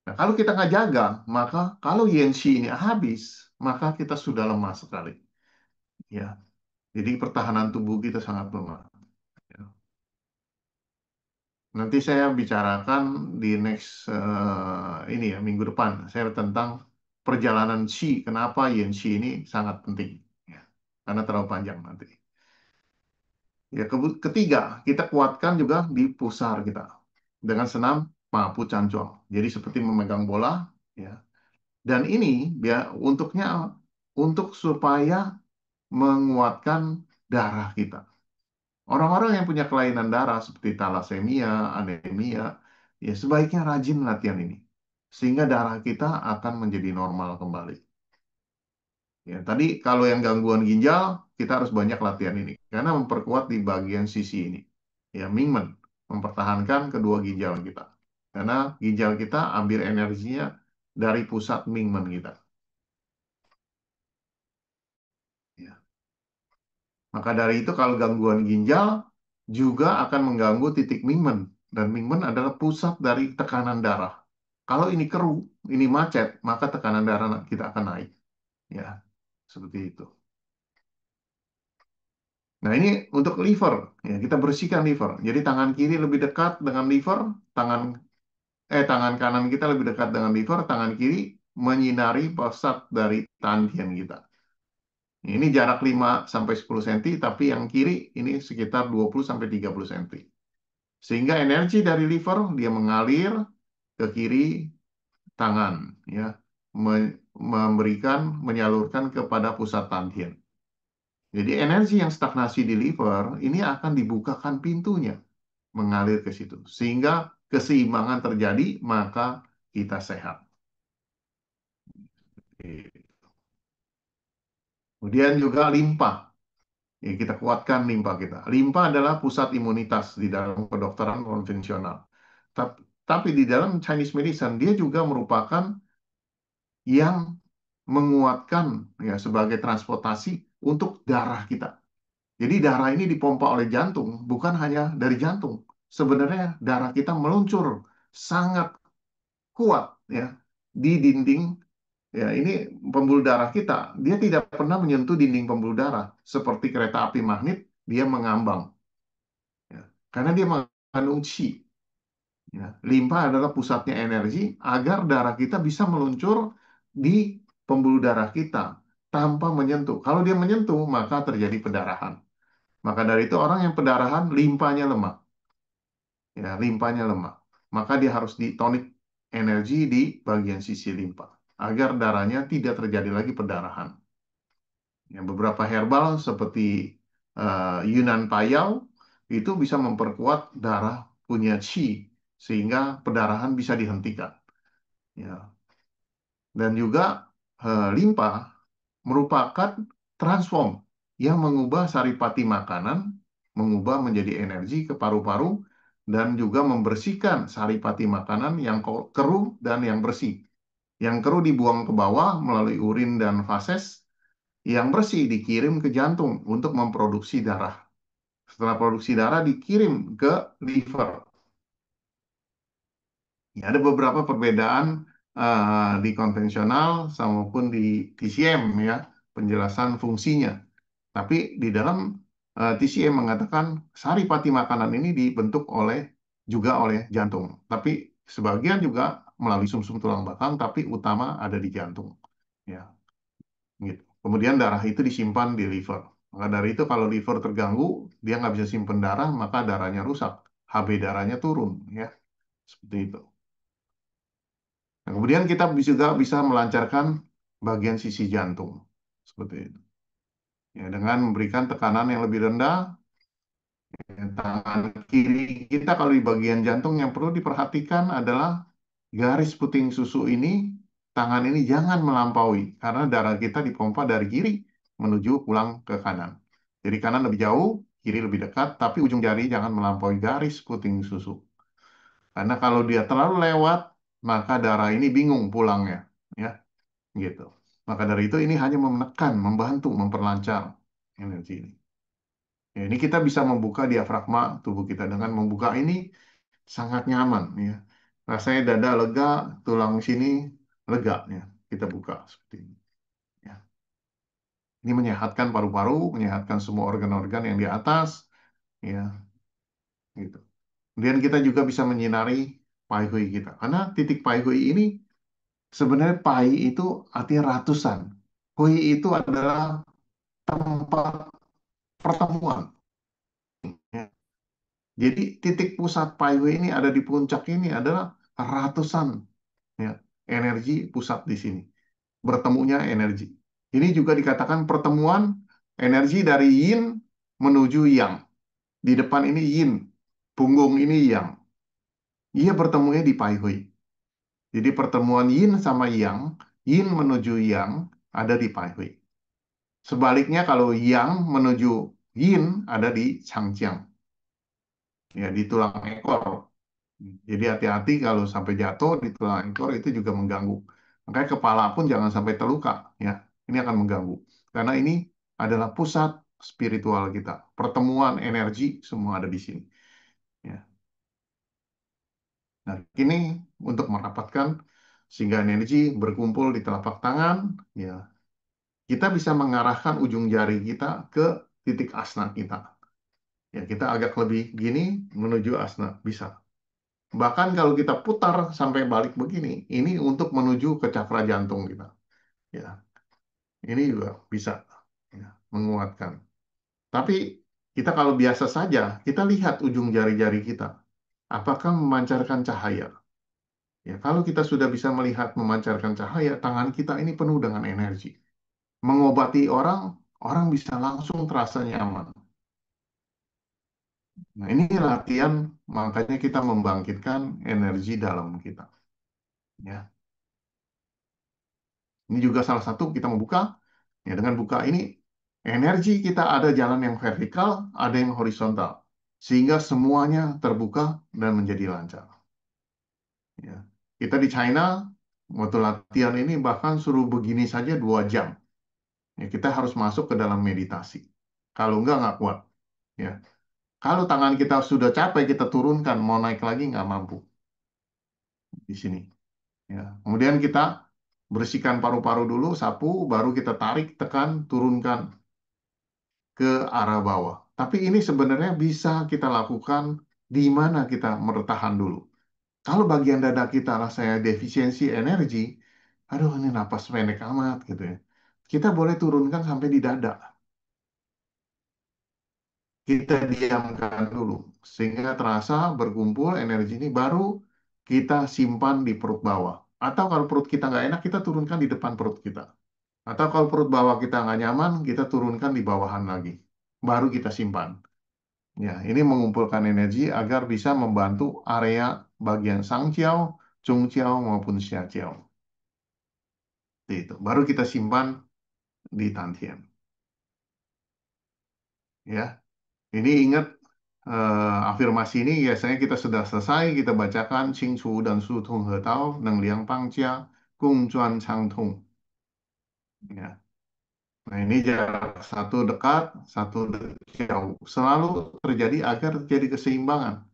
Nah, kalau kita nggak jaga, maka kalau Yensi ini habis, maka kita sudah lemah sekali. Ya, jadi pertahanan tubuh kita sangat lemah. Ya. Nanti saya bicarakan di next ini ya minggu depan saya tentang perjalanan Qi. Kenapa Yensi ini sangat penting? Ya, karena terlalu panjang nanti. Ya, ketiga, kita kuatkan juga di pusar kita dengan senam Mapu Cancong. Jadi seperti memegang bola, ya. Dan ini biar untuknya untuk supaya menguatkan darah kita. Orang-orang yang punya kelainan darah seperti talasemia, anemia, ya sebaiknya rajin latihan ini sehingga darah kita akan menjadi normal kembali. Ya, tadi kalau yang gangguan ginjal, kita harus banyak latihan ini karena memperkuat di bagian sisi ini. Ya, Mingmen mempertahankan kedua ginjal kita. Karena ginjal kita ambil energinya dari pusat Mingmen kita. Ya. Maka dari itu kalau gangguan ginjal juga akan mengganggu titik Mingmen. Dan Mingmen adalah pusat dari tekanan darah. Kalau ini keruh, ini macet, maka tekanan darah kita akan naik. Ya, seperti itu. Nah, ini untuk liver. Ya, kita bersihkan liver. Jadi tangan kiri lebih dekat dengan liver, tangan kanan kita lebih dekat dengan liver, tangan kiri menyinari pusat dari tandien kita. Ini jarak 5 sampai 10 cm, tapi yang kiri ini sekitar 20 sampai 30 cm. Sehingga energi dari liver dia mengalir ke kiri tangan, ya, memberikan, menyalurkan kepada pusat tandien. Jadi energi yang stagnasi di liver ini akan dibukakan pintunya mengalir ke situ. Sehingga keseimbangan terjadi, maka kita sehat. Kemudian juga limpa. Ya, kita kuatkan limpa kita. Limpa adalah pusat imunitas di dalam kedokteran konvensional. Tapi di dalam Chinese medicine, dia juga merupakan yang menguatkan ya sebagai transportasi untuk darah kita. Jadi darah ini dipompa oleh jantung, bukan hanya dari jantung. Sebenarnya darah kita meluncur sangat kuat ya di dinding. Ya, ini pembuluh darah kita, dia tidak pernah menyentuh dinding pembuluh darah seperti kereta api magnet, dia mengambang. Ya, karena dia mengandung qi. Ya, limpa adalah pusatnya energi agar darah kita bisa meluncur di pembuluh darah kita tanpa menyentuh. Kalau dia menyentuh, maka terjadi pendarahan. Maka dari itu orang yang pendarahan limpanya lemah. Ya, limpanya lemah. Maka dia harus ditonik energi di bagian sisi limpa agar darahnya tidak terjadi lagi pendarahan. Ya, beberapa herbal seperti Yunan Payau itu bisa memperkuat darah punya qi sehingga pendarahan bisa dihentikan. Ya. Dan juga limpa merupakan transform yang mengubah saripati makanan, mengubah menjadi energi ke paru-paru dan juga membersihkan saripati makanan yang keruh dan yang bersih. Yang keruh dibuang ke bawah melalui urin dan fases, yang bersih dikirim ke jantung untuk memproduksi darah. Setelah produksi darah dikirim ke liver. Ya, ada beberapa perbedaan di konvensional maupun di TCM ya, penjelasan fungsinya. Tapi di dalam TCM mengatakan saripati makanan ini dibentuk juga oleh jantung. Tapi sebagian juga melalui sumsum tulang belakang, tapi utama ada di jantung. Ya, gitu. Kemudian darah itu disimpan di liver. Maka dari itu kalau liver terganggu, dia nggak bisa simpan darah, maka darahnya rusak. HB darahnya turun, ya, seperti itu. Nah, kemudian kita juga bisa melancarkan bagian sisi jantung, seperti itu. Ya, dengan memberikan tekanan yang lebih rendah, ya, tangan kiri kita kalau di bagian jantung yang perlu diperhatikan adalah garis puting susu ini, tangan ini jangan melampaui, karena darah kita dipompa dari kiri menuju pulang ke kanan. Jadi kanan lebih jauh, kiri lebih dekat, tapi ujung jari jangan melampaui garis puting susu. Karena kalau dia terlalu lewat, maka darah ini bingung pulangnya, ya, gitu. Maka dari itu ini hanya menekan, membantu, memperlancar energi ini. Ya, ini kita bisa membuka diafragma tubuh kita dengan membuka ini sangat nyaman, ya. Rasanya dada lega, tulang sini lega, ya. Kita buka seperti ini. Ya. Ini menyehatkan paru-paru, menyehatkan semua organ-organ yang di atas, ya, gitu. Kemudian kita juga bisa menyinari pai hui kita. Karena titik pai hui ini sebenarnya pai itu artinya ratusan. Hui itu adalah tempat pertemuan. Ya. Jadi titik pusat pai hui ini ada di puncak ini adalah ratusan, ya, energi pusat di sini. Bertemunya energi. Ini juga dikatakan pertemuan energi dari yin menuju yang. Di depan ini yin, punggung ini yang. Ia bertemunya di pai hui. Jadi pertemuan yin sama yang, yin menuju yang ada di pai hui. Sebaliknya kalau yang menuju yin ada di changjiang, ya, di tulang ekor. Jadi hati-hati kalau sampai jatuh di tulang ekor itu juga mengganggu. Makanya kepala pun jangan sampai terluka, ya. Ini akan mengganggu. Karena ini adalah pusat spiritual kita. Pertemuan energi semua ada di sini, ya. Nah, ini untuk merapatkan sehingga energi berkumpul di telapak tangan, ya. Kita bisa mengarahkan ujung jari kita ke titik asna kita. Ya, kita agak lebih gini menuju asna, bisa. Bahkan kalau kita putar sampai balik begini, ini untuk menuju ke cakra jantung kita. Ya, ini juga bisa, ya, menguatkan. Tapi kita kalau biasa saja, kita lihat ujung jari-jari kita, apakah memancarkan cahaya. Ya, kalau kita sudah bisa melihat memancarkan cahaya, tangan kita ini penuh dengan energi. Mengobati orang, orang bisa langsung terasa nyaman. Nah, ini latihan, makanya kita membangkitkan energi dalam kita. Ya, ini juga salah satu kita membuka. Ya, dengan buka ini, energi kita ada jalan yang vertikal, ada yang horizontal. Sehingga semuanya terbuka dan menjadi lancar. Ya. Kita di China, waktu latihan ini bahkan suruh begini saja 2 jam. Ya, kita harus masuk ke dalam meditasi. Kalau enggak, nggak kuat. Ya. Kalau tangan kita sudah capek, kita turunkan. Mau naik lagi, nggak mampu di sini. Ya. Kemudian kita bersihkan paru-paru dulu, sapu, baru kita tarik, tekan, turunkan ke arah bawah. Tapi ini sebenarnya bisa kita lakukan di mana kita bertahan dulu. Kalau bagian dada kita rasanya defisiensi energi, aduh ini napas pendek amat gitu ya. Kita boleh turunkan sampai di dada. Kita diamkan dulu sehingga terasa berkumpul energi ini baru kita simpan di perut bawah. Atau kalau perut kita nggak enak, kita turunkan di depan perut kita. Atau kalau perut bawah kita nggak nyaman, kita turunkan di bawahan lagi. Baru kita simpan. Ya, ini mengumpulkan energi agar bisa membantu area bagian Sangjiao, Zhongjiao maupun Xiajiao. Itu. Baru kita simpan di Tantien. Ya, ini ingat afirmasi ini biasanya kita sudah selesai, kita bacakan Qing Chu dan Su Tong He Tao, Neng Liang Pang Jia, Gong Zuan Chang Tong. Ya. Nah, ini jarak satu dekat, satu jauh. Selalu terjadi agar terjadi keseimbangan.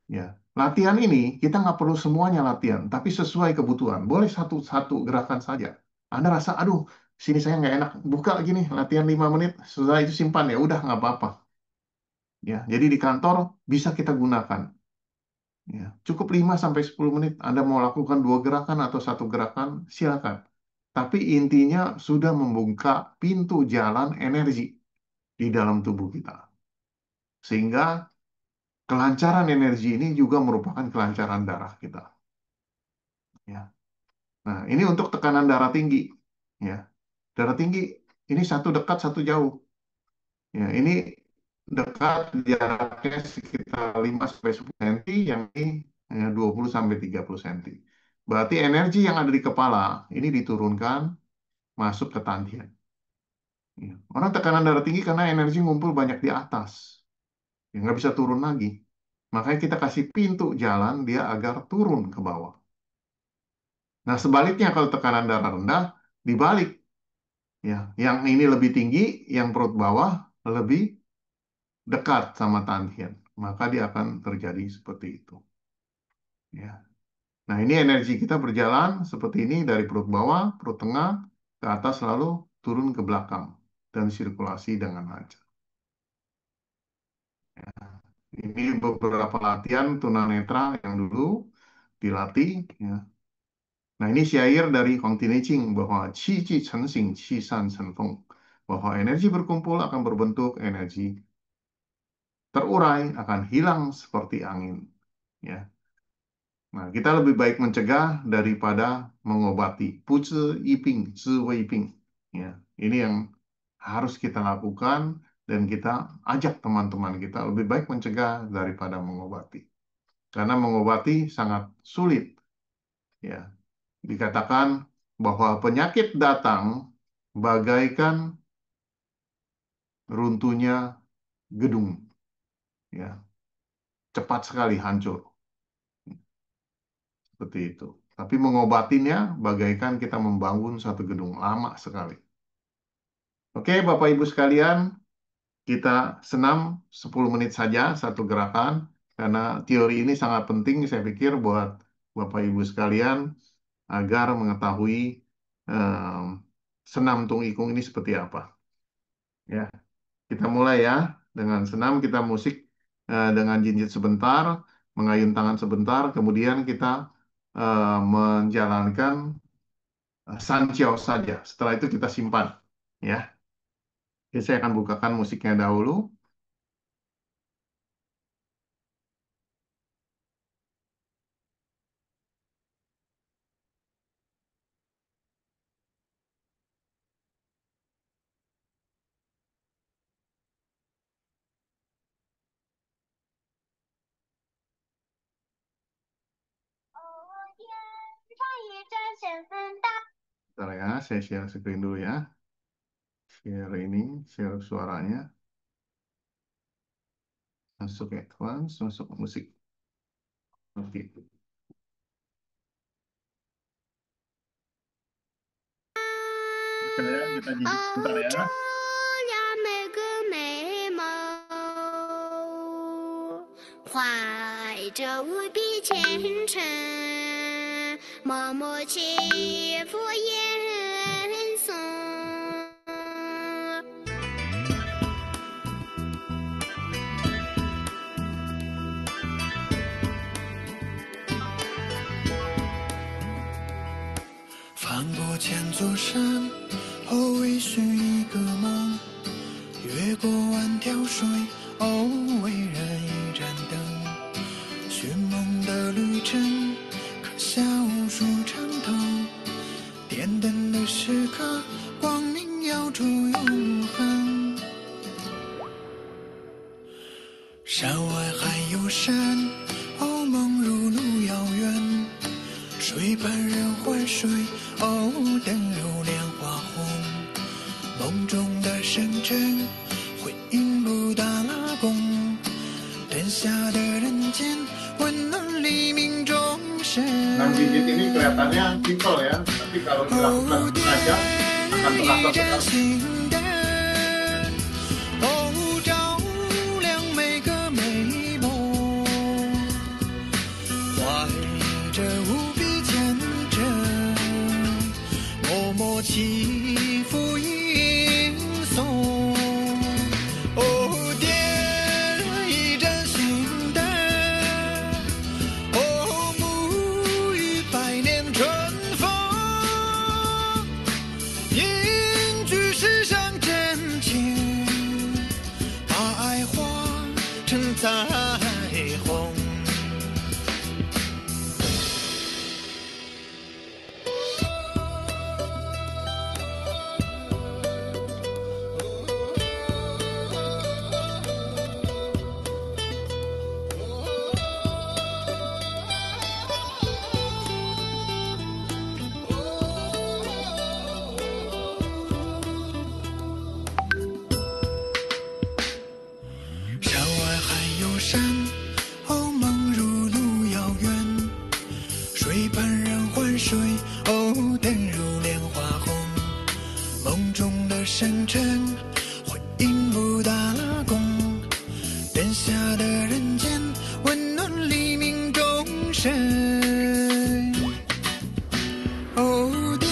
Ya, latihan ini kita nggak perlu semuanya latihan, tapi sesuai kebutuhan. Boleh satu-satu gerakan saja. Anda rasa, aduh, sini saya nggak enak, buka lagi nih, latihan 5 menit, setelah itu simpan ya, udah nggak apa-apa. Ya, jadi di kantor bisa kita gunakan. Ya, cukup 5 sampai 10 menit. Anda mau lakukan 2 gerakan atau 1 gerakan, silakan. Tapi intinya sudah membuka pintu jalan energi di dalam tubuh kita. Sehingga kelancaran energi ini juga merupakan kelancaran darah kita. Ya. Nah, ini untuk tekanan darah tinggi. Ya. Darah tinggi ini satu dekat, satu jauh. Ya, ini dekat jaraknya sekitar 5 sampai 10 cm, yang ini 20 sampai 30 cm. Berarti energi yang ada di kepala ini diturunkan masuk ke tantien. Ya. Orang tekanan darah tinggi karena energi ngumpul banyak di atas. Ya, nggak bisa turun lagi. Makanya kita kasih pintu jalan dia agar turun ke bawah. Nah, sebaliknya kalau tekanan darah rendah, dibalik. Ya, yang ini lebih tinggi, yang perut bawah lebih dekat sama tantien. Maka dia akan terjadi seperti itu. Ya. Nah, ini energi kita berjalan seperti ini dari perut bawah, perut tengah, ke atas lalu turun ke belakang dan sirkulasi dengan lancar. Ya. Ini beberapa latihan tunanetra yang dulu dilatih. Ya. Nah, ini syair dari Huang Tineching bahwa qi ji chen xing, qi san chen feng. Bahwa energi berkumpul akan berbentuk energi terurai, akan hilang seperti angin. Ya. Nah, kita lebih baik mencegah daripada mengobati. Pu zi yi ping, zi wei ping. Ya, ini yang harus kita lakukan dan kita ajak teman-teman kita lebih baik mencegah daripada mengobati. Karena mengobati sangat sulit. Ya, dikatakan bahwa penyakit datang bagaikan runtuhnya gedung. Ya, cepat sekali hancur. Seperti itu. Tapi mengobatinya bagaikan kita membangun satu gedung lama sekali. Oke, Bapak Ibu sekalian, kita senam 10 menit saja satu gerakan, karena teori ini sangat penting, saya pikir, buat Bapak Ibu sekalian, agar mengetahui em, senam tung ikung ini seperti apa. Ya, kita mulai ya, dengan senam kita musik dengan jinjit sebentar, mengayun tangan sebentar, kemudian kita menjalankan Sanjiao saja. Setelah itu kita simpan. Ya, jadi saya akan bukakan musiknya dahulu. Bentar ya, saya share screen dulu ya. Share ini, share suaranya. Masuk advance, masuk musik. Oke. Kita jadi bentar ya. 呀，每个美梦，怀着无比虔诚，默默祈福言颂。翻过千座山，后为寻一个梦，越过万条水，哦，为人一盏灯。寻梦的旅程，刻下无数长头，点灯的时刻，光明耀出永恒。山外还有山，哦，梦如路遥远。水畔人欢水，哦，灯如莲花红。梦中的深沉，回应布达拉宫，的人间，温暖黎明钟声。 6 digit ini kelihatannya simple ya, tapi kalau dilakukan sengaja akan terasa sekali. 起伏吟诵，哦，点一盏心灯，哦，沐浴百年春风，凝聚世上真情，把爱化成彩虹。 山，哦，梦如路遥远，水畔人欢水，哦，灯如莲花红。梦中的深沉，会应不大宫，灯下的人间，温暖黎明钟声。哦，点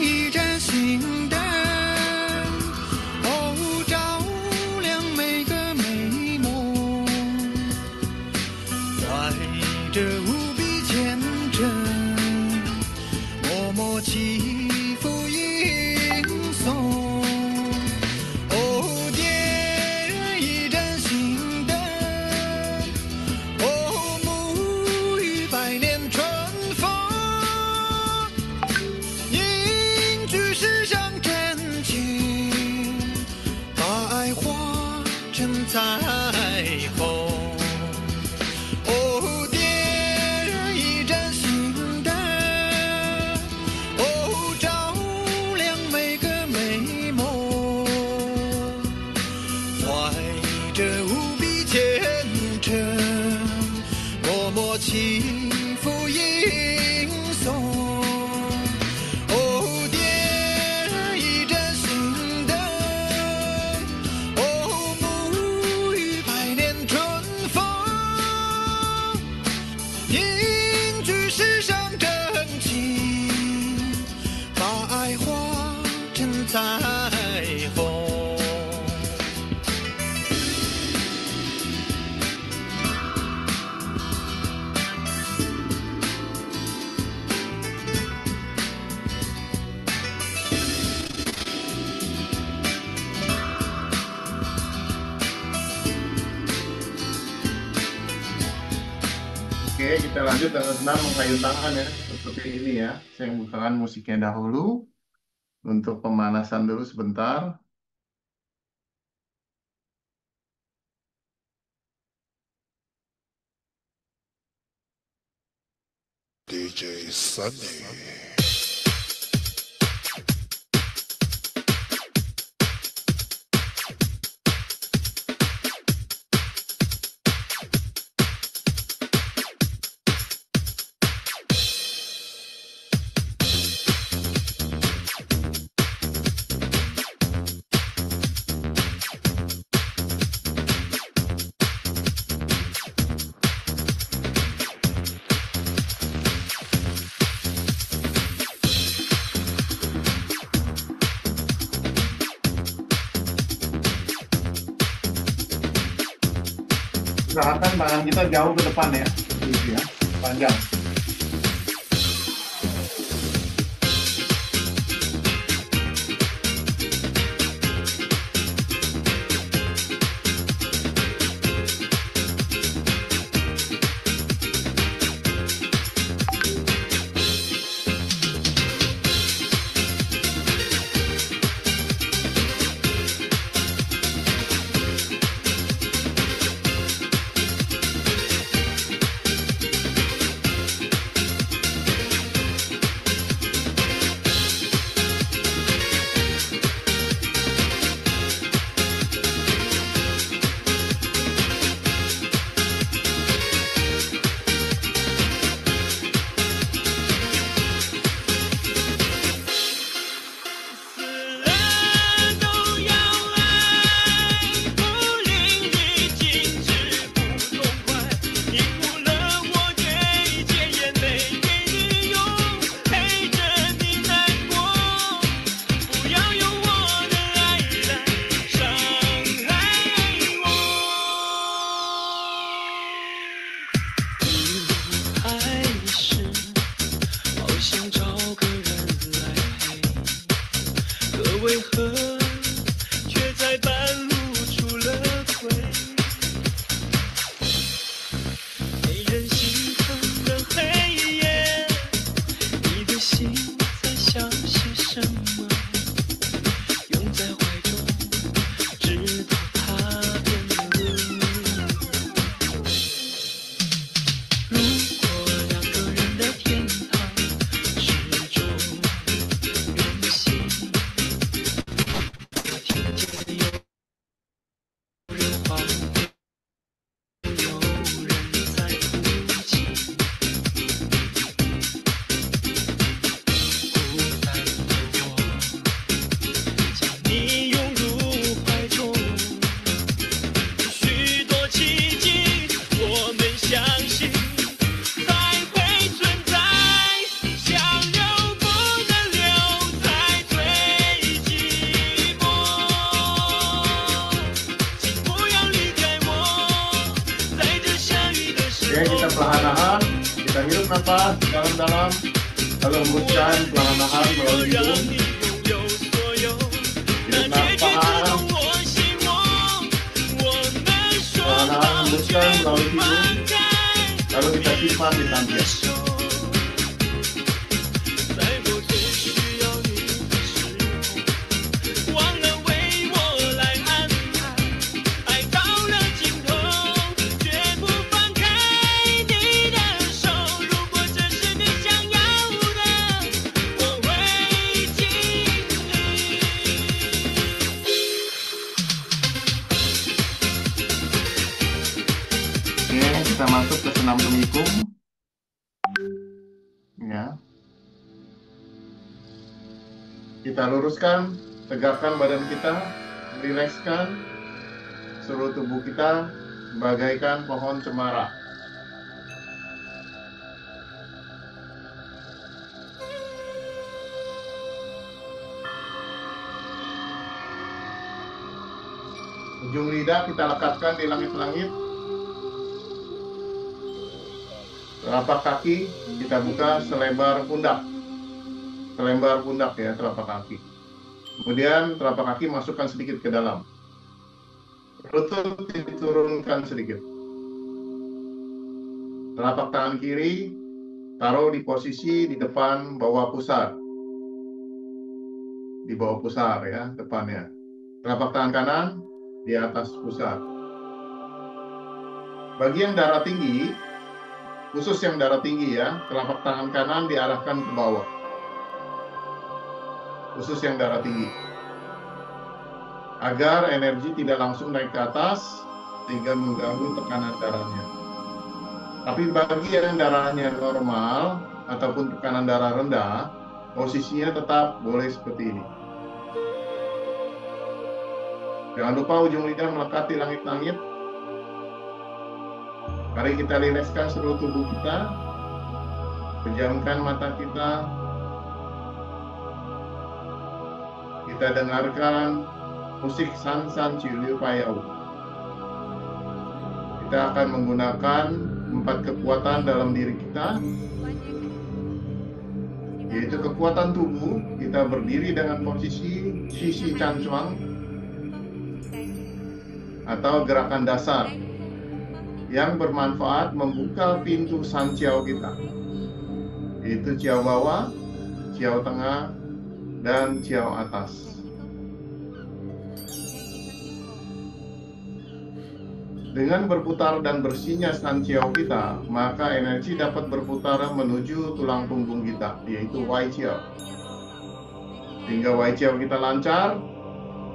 一盏心灯。 这无比虔诚，默默起伏吟诵。哦，点一盏心灯，哦，沐浴百年春风，凝聚世上真情，把爱化成彩虹。 起伏吟诵，哦，点一盏心灯，哦，沐浴百年春风，凝聚世上真情，把爱化成彩虹。 Oke, kita lanjut dengan senam mengayuh tangan ya, seperti ini ya. Saya bukakan musiknya dahulu untuk pemanasan dulu sebentar. DJ Sunny. Usahakan tangan kita jauh ke depan ya, gitu ya, panjang. Oke, kita perlahan-lahan, kita hirup nafas dalam-dalam, lalu hembuskan perlahan-lahan melalui hidung. Hirup nafas, perlahan-lahan hembuskan melalui hidung, lalu kita simpan di tangan. Kita masuk ke senam kemikung, ya. Kita luruskan, tegakkan badan kita, rilekskan seluruh tubuh kita bagaikan pohon cemara. Ujung lidah kita lekatkan di langit-langit. Telapak kaki kita buka selebar pundak ya, telapak kaki. Kemudian telapak kaki masukkan sedikit ke dalam. Lutut diturunkan sedikit. Telapak tangan kiri taruh di posisi di depan bawah pusar. Di bawah pusar ya, depannya. Telapak tangan kanan di atas pusar. Bagi yang darah tinggi, khusus yang darah tinggi ya, telapak tangan kanan diarahkan ke bawah. Khusus yang darah tinggi. Agar energi tidak langsung naik ke atas, sehingga mengganggu tekanan darahnya. Tapi bagi yang darahnya normal, ataupun tekanan darah rendah, posisinya tetap boleh seperti ini. Jangan lupa ujung lidah melekat di langit-langit. Mari kita rilekskan seluruh tubuh kita. Pejamkan mata kita. Kita dengarkan musik San-san Ciu Payau. Kita akan menggunakan 4 kekuatan dalam diri kita. Yaitu kekuatan tubuh. Kita berdiri dengan posisi Shishi Chan Chuang atau gerakan dasar yang bermanfaat membuka pintu San Ciao kita, yaitu Ciao bawah, Ciao tengah, dan Ciao atas. Dengan berputar dan bersihnya San Ciao kita, maka energi dapat berputar menuju tulang punggung kita, yaitu Wai Ciao. Sehingga Wai Ciao kita lancar,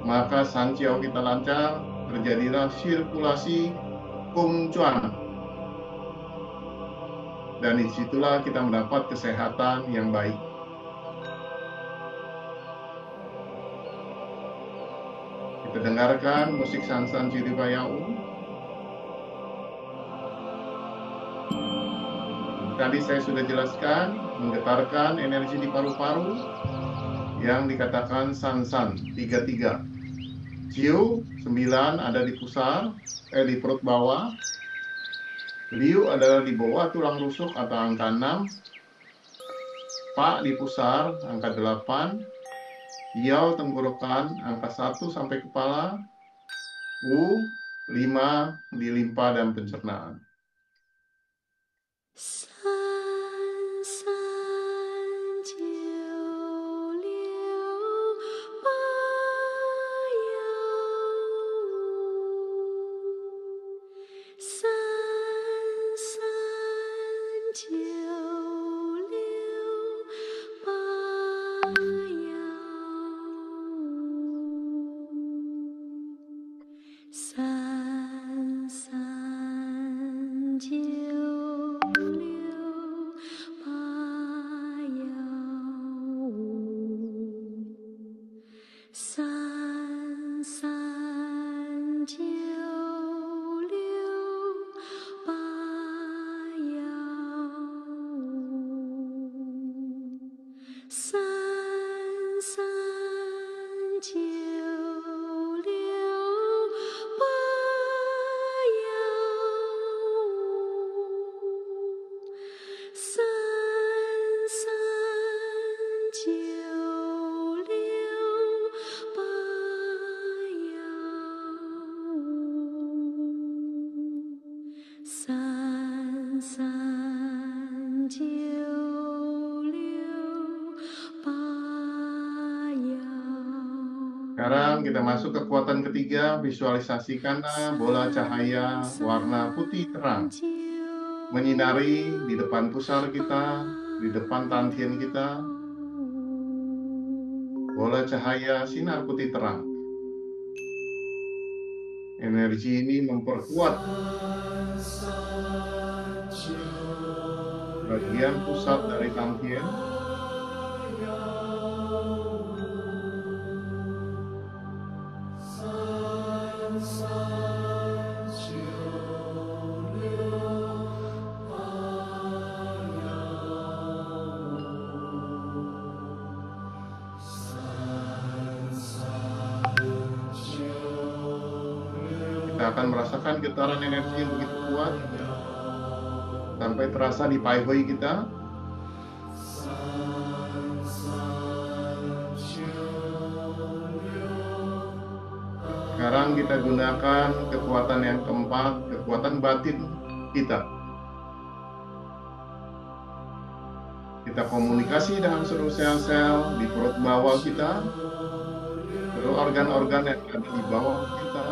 maka San Ciao kita lancar, terjadilah sirkulasi Kung Chuan. Dan disitulah kita mendapat kesehatan yang baik. Kita dengarkan musik San-san Ciu Payau. Tadi saya sudah jelaskan, menggetarkan energi di paru-paru yang dikatakan San-san, 33. Ciu, 9 ada di pusar, di perut bawah. Liu adalah di bawah tulang rusuk atau angka 6. Pa di pusar, angka 8. Yao tenggorokan, angka 1 sampai kepala. U, 5 di limpa dan pencernaan. Sekarang kita masuk ke kekuatan ketiga, visualisasikan bola cahaya warna putih terang menyinari di depan pusar kita, di depan tantien kita. Bola cahaya sinar putih terang. Energi ini memperkuat bagian pusat dari tantien. Kita akan merasakan getaran energi yang begitu kuat sampai terasa di paihui kita. Sekarang kita gunakan kekuatan yang keempat, kekuatan batin kita. Kita komunikasi dengan seluruh sel-sel di perut bawah kita, seluruh organ-organ yang ada di bawah kita.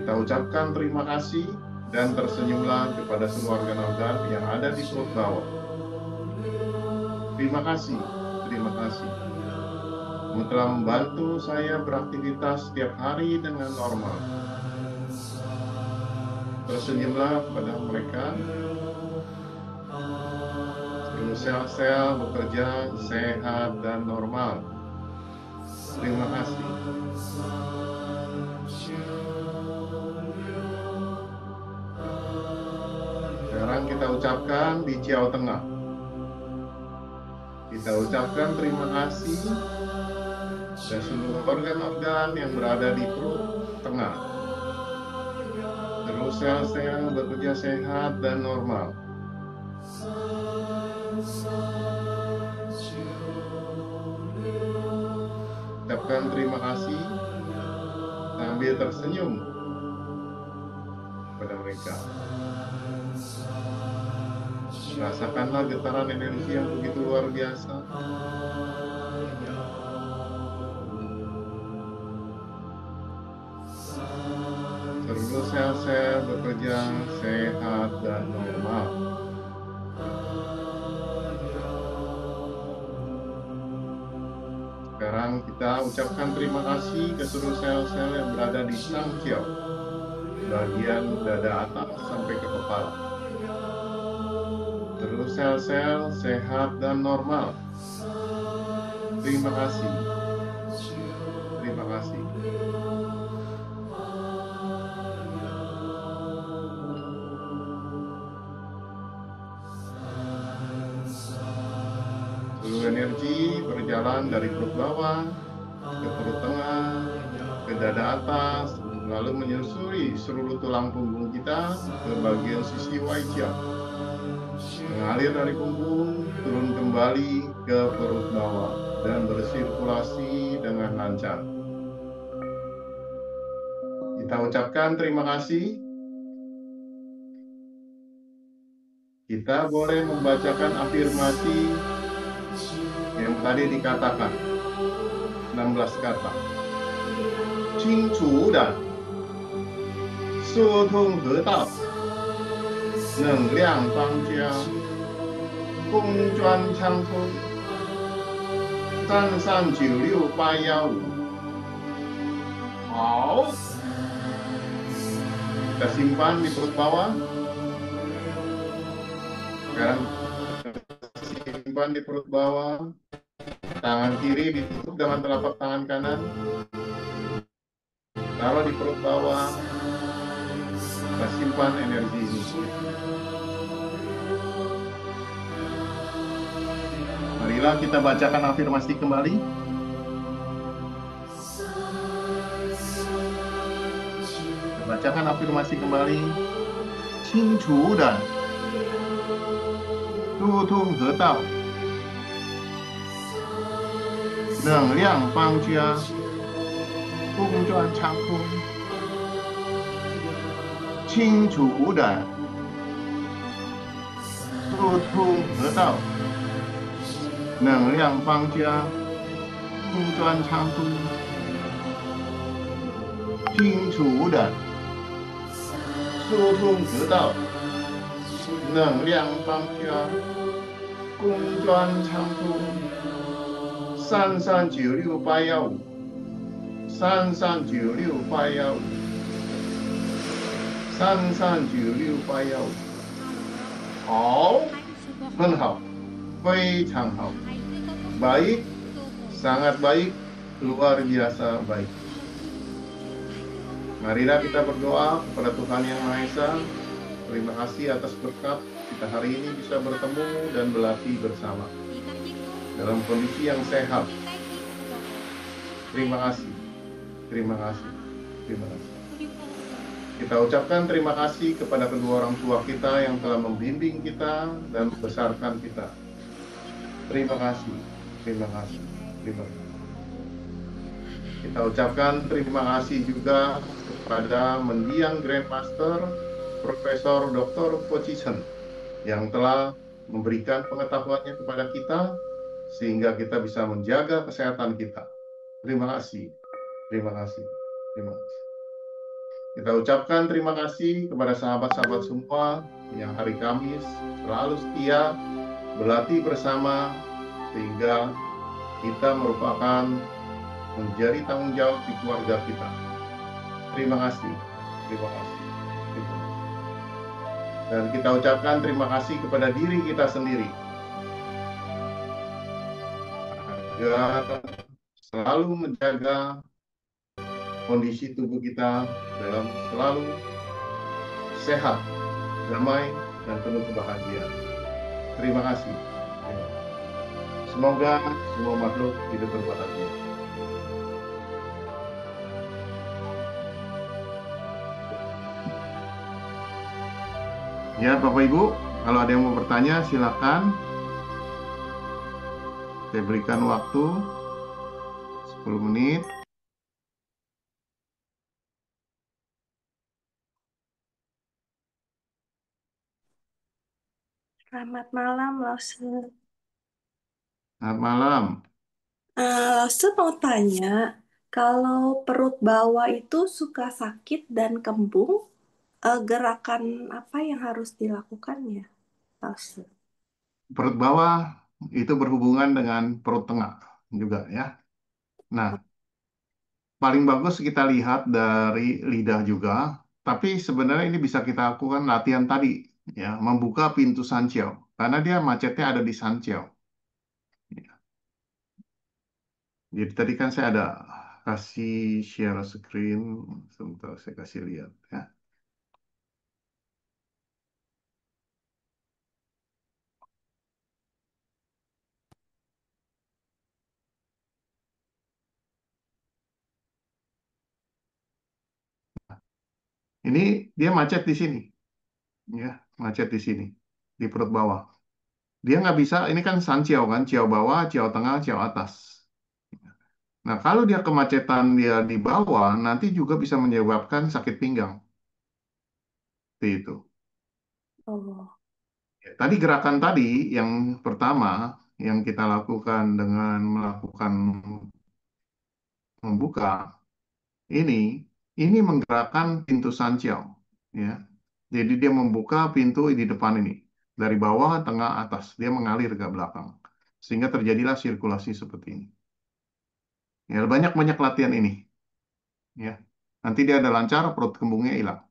Kita ucapkan terima kasih dan tersenyumlah kepada seluruh organ-organ yang ada di perut bawah. Terima kasih, terima kasih. Kamu telah membantu saya beraktivitas setiap hari dengan normal. Tersenyumlah kepada mereka. Seluruh sel-sel bekerja sehat dan normal. Terima kasih. Sekarang kita ucapkan di Ciao Tengah. Kita ucapkan terima kasih dan seluruh organ-organ yang berada di perut tengah. Terus sel-sel bekerja sehat dan normal. Ucapkan terima kasih sambil tersenyum pada mereka. Rasakanlah getaran energi yang begitu luar biasa. Seluruh sel-sel bekerja sehat dan normal. Sekarang kita ucapkan terima kasih ke seluruh sel-sel yang berada di Shangqiao, bagian dada atas sampai ke kepala. Seluruh sel-sel sehat dan normal. Terima kasih. Terima kasih. Seluruh energi berjalan dari perut bawah ke perut tengah, ke dada atas, lalu menyusuri seluruh tulang punggung kita ke bagian sisi wajah. Mengalir dari punggung, turun kembali ke perut bawah dan bersirkulasi dengan lancar. Kita ucapkan terima kasih. Kita boleh membacakan afirmasi yang tadi dikatakan 16 kata. Qing chu dan Su tong he dao Neng liang fang jia Gong juan chang tong 33968515。好， kita simpan di perut bawah. Sekarang simpan di perut bawah. Tangan kiri ditutup dengan telapak tangan kanan. Taruh di perut bawah. Kita simpan energi ini. Marilah kita bacakan afirmasi kembali. Kita bacakan afirmasi kembali. Qing chu dan Du tong he dao Neng liang fang jia Gong juan chang tong 清楚的沟通河道能量方家公专长途，清楚的疏通得到能量方向，公专长途，339685，339685，339685，好，很好，非常好，baik, sangat baik, luar biasa baik. Marilah kita berdoa kepada Tuhan Yang Maha Esa. Terima kasih atas berkat kita hari ini bisa bertemu dan berlatih bersama dalam kondisi yang sehat. Terima kasih, terima kasih, terima kasih. Kita ucapkan terima kasih kepada kedua orang tua kita yang telah membimbing kita dan membesarkan kita. Terima kasih, terima kasih, terima kasih. Kita ucapkan terima kasih juga kepada mendiang Grandmaster Profesor Dr. Pochisen yang telah memberikan pengetahuannya kepada kita sehingga kita bisa menjaga kesehatan kita. Terima kasih, terima kasih, terima kasih. Kita ucapkan terima kasih kepada sahabat-sahabat semua yang hari Kamis selalu setia berlatih bersama sehingga kita merupakan menjadi tanggung jawab di keluarga kita. Terima kasih, terima kasih, terima kasih. Dan kita ucapkan terima kasih kepada diri kita sendiri agar selalu menjaga kondisi tubuh kita dalam selalu sehat, damai, dan penuh kebahagiaan. Terima kasih. Semoga semua makhluk hidup berbahagia. Ya, Bapak Ibu, kalau ada yang mau bertanya, silakan. Saya berikan waktu 10 menit. Selamat malam, Lause. Selamat malam. Lause mau tanya, kalau perut bawah itu suka sakit dan kembung, gerakan apa yang harus dilakukan ya, Lause? Perut bawah itu berhubungan dengan perut tengah juga ya. Nah, paling bagus kita lihat dari lidah juga, tapi sebenarnya ini bisa kita lakukan latihan tadi, ya, membuka pintu sanqiao, karena dia macetnya ada di sanqiao. Ya. Jadi tadi kan saya ada kasih share screen, sebentar saya kasih lihat ya. Ini dia macet di sini, ya, macet di sini, di perut bawah. Dia nggak bisa, ini kan sanqiao kan, ciao bawah, ciao tengah, ciao atas. Nah, kalau dia kemacetan dia di bawah, nanti juga bisa menyebabkan sakit pinggang. Seperti itu. Oh, Ya, tadi gerakan tadi yang pertama yang kita lakukan dengan melakukan membuka ini, ini menggerakkan pintu sanqiao, ya. Jadi dia membuka pintu di depan ini dari bawah, tengah, atas. Dia mengalir ke belakang sehingga terjadilah sirkulasi seperti ini. Ya, banyak-banyak latihan ini, ya. Nanti dia ada lancar, perut kembungnya hilang.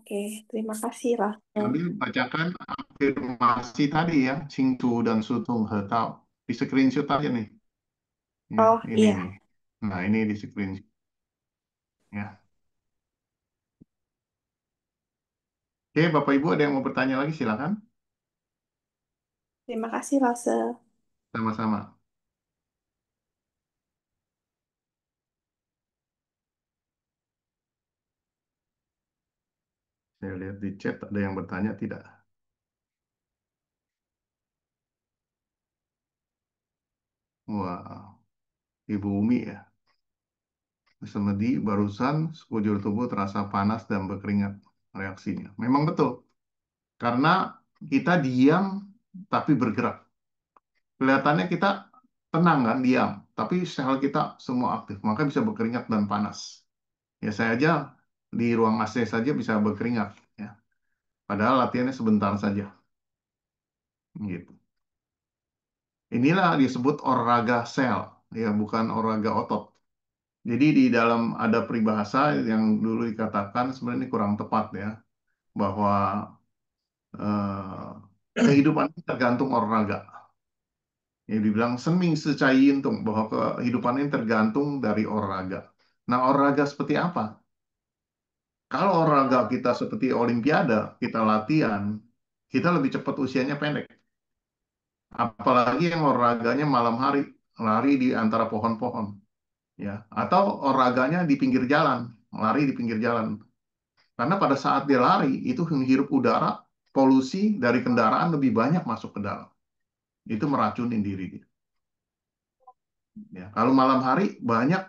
oke. Terima kasih, Lause. Sambil bacakan afirmasi tadi ya, Qingtu dan Sutung Hetao. Di screenshot aja nih. Ya, Oh, ini iya. nih. Nah, ini di screenshot ya. Oke, Bapak Ibu ada yang mau bertanya lagi silakan. Terima kasih, Lause. Sama-sama. Saya lihat di chat ada yang bertanya tidak. Wah, Ibu Umi ya. Semedi barusan sekujur tubuh terasa panas dan berkeringat reaksinya. Memang betul. Karena kita diam tapi bergerak. Kelihatannya kita tenang kan, diam. tapi sel kita semua aktif, maka bisa berkeringat dan panas. Ya saya aja di ruang AC saja bisa berkeringat, ya. Padahal latihannya sebentar saja, gitu. Inilah disebut olahraga sel, ya bukan olahraga otot. Jadi di dalam ada peribahasa yang dulu dikatakan sebenarnya ini kurang tepat ya, bahwa eh, kehidupan ini tergantung olahraga. Ya, dibilang semi secai intung bahwa kehidupan ini tergantung dari olahraga. Nah, olahraga seperti apa? Kalau olahraga kita seperti olimpiade, kita latihan, kita lebih cepat usianya pendek. Apalagi yang olahraganya malam hari, lari di antara pohon-pohon, ya, atau olahraganya di pinggir jalan, lari di pinggir jalan. Karena pada saat dia lari, itu menghirup udara, polusi dari kendaraan lebih banyak masuk ke dalam. Itu meracunin diri dia. Ya, kalau malam hari banyak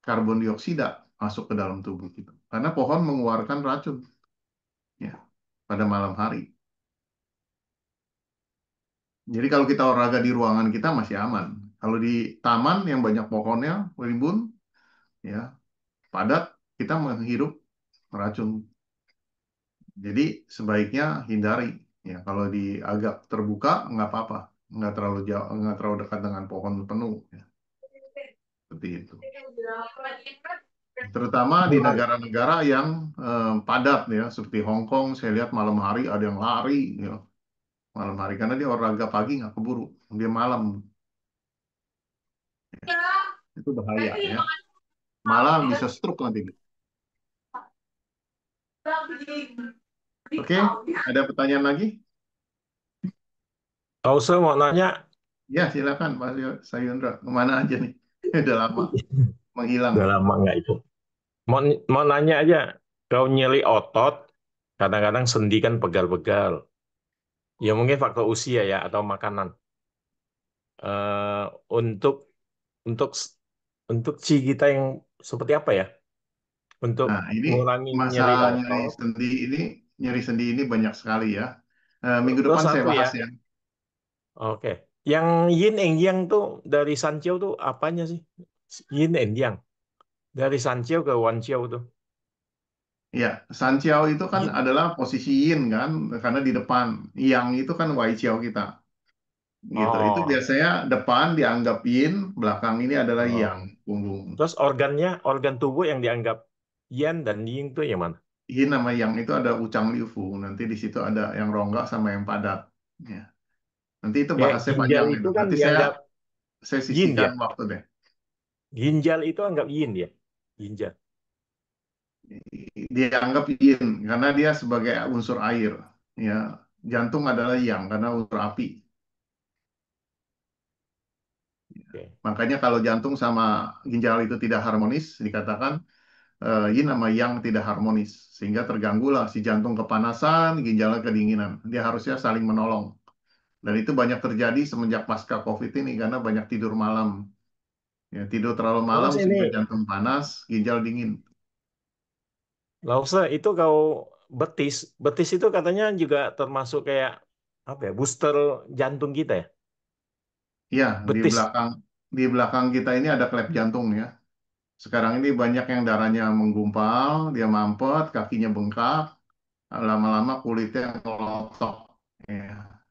karbon dioksida masuk ke dalam tubuh kita. Karena pohon mengeluarkan racun, ya, pada malam hari. Jadi kalau kita olahraga di ruangan kita masih aman. Kalau di taman yang banyak pohonnya, rimbun, ya, padat, kita menghirup racun. Jadi sebaiknya hindari. Ya, kalau di agak terbuka nggak apa-apa, nggak terlalu jauh, nggak terlalu dekat dengan pohon penuh. Ya, seperti itu. Terutama di negara-negara yang padat ya, seperti Hong Kong, saya lihat malam hari ada yang lari, ya, malam hari karena dia olahraga pagi nggak keburu, dia malam, itu bahaya ya, malah bisa stroke nanti. Oke, ada pertanyaan lagi? Kau saya mau nanya, Ya silakan Pak Sayundra, kemana aja nih? Udah lama menghilang. udah lama nggak itu. Mau mau nanya aja, kau nyeri otot, kadang-kadang sendi kan pegal-pegal. Ya mungkin faktor usia ya atau makanan. Eh untuk untuk untuk ci kita yang seperti apa ya? Untuk Nah, ini mengurangi nyeri masalah otot. nyeri sendi ini banyak sekali ya. Minggu Terus depan saya satu ya, bahas ya. oke. Yang yin and yang tuh dari Sanjiao tuh apanya sih? Yin and yang dari Sanjiao ke Wanjiao tuh. Ya, San Chiao itu kan Yin. adalah posisi yin kan, karena di depan. Yang itu kan Wai Chiao kita. Gitu. Itu Oh, biasanya depan dianggap yin, belakang ini adalah oh. yang punggung. Terus organ tubuh yang dianggap Yan dan Ying itu yang mana? Yin sama yang itu ada Ucang Liufu. Nanti di situ ada yang rongga sama yang padat. Ya. Nanti itu Kayak bahasnya ginjal panjang itu itu. kan Nanti dianggap saya Yin sisihkan ya. waktu deh. Ginjal itu anggap Yin ya. Ginjal. Dianggap yin karena dia sebagai unsur air. Ya, jantung adalah yang karena unsur api. Oke. Makanya kalau jantung sama ginjal itu tidak harmonis, dikatakan yin sama yang tidak harmonis, sehingga terganggulah si jantung kepanasan, ginjalnya kedinginan. Dia harusnya saling menolong. Dan itu banyak terjadi semenjak pasca COVID ini karena banyak tidur malam. Ya, tidur terlalu malam Terus ini, sehingga jantung panas, ginjal dingin. Lause itu kau betis. Betis itu katanya juga termasuk kayak apa ya? Booster jantung kita ya. Ya, Betis. di belakang kita ini ada klep jantung ya. Sekarang ini banyak yang darahnya menggumpal, dia mampet, kakinya bengkak, lama-lama kulitnya ngelotok. Ya.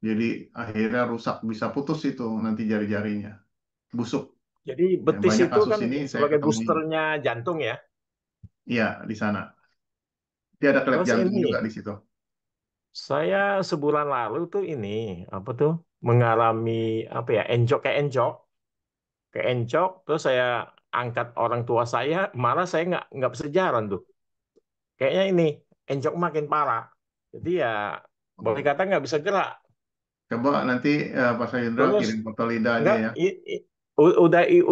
Jadi akhirnya rusak, bisa putus itu nanti jari-jarinya, busuk. Jadi Ya, betis banyak itu kasus kan ini saya sebagai ketemu. boosternya jantung ya. Iya, di sana. Dia ada klep Terus jantung juga ini, di situ. saya sebulan lalu tuh ini apa tuh mengalami apa ya? Encok kayak encok. Keencok terus saya angkat orang tua saya malah saya nggak bisa jalan tuh kayaknya ini encok makin parah jadi ya boleh Oh. kata nggak bisa gerak Coba nanti Pak Sayendra terus kirim foto lidah aja nggak ya.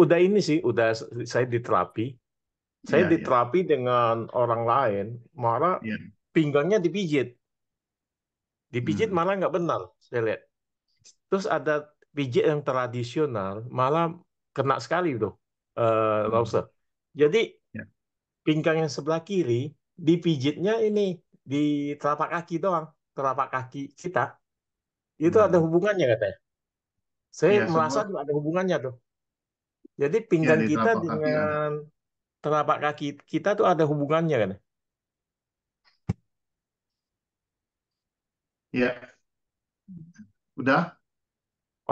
udah ini sih udah saya diterapi saya Iya, iya, diterapi dengan orang lain malah iya. pinggangnya dipijit Hmm, malah nggak benar saya lihat terus ada pijit yang tradisional malah kena sekali tuh hmm, Lause. Jadi ya. pinggang yang sebelah kiri dipijitnya ini di telapak kaki doang, telapak kaki kita itu ada Hmm. hubungannya katanya. Saya Ya, merasa semua tuh ada hubungannya tuh. Jadi Ya, pinggang di kita telapak kaki ada. dengan telapak kaki kita tuh ada hubungannya kan? Ya, udah.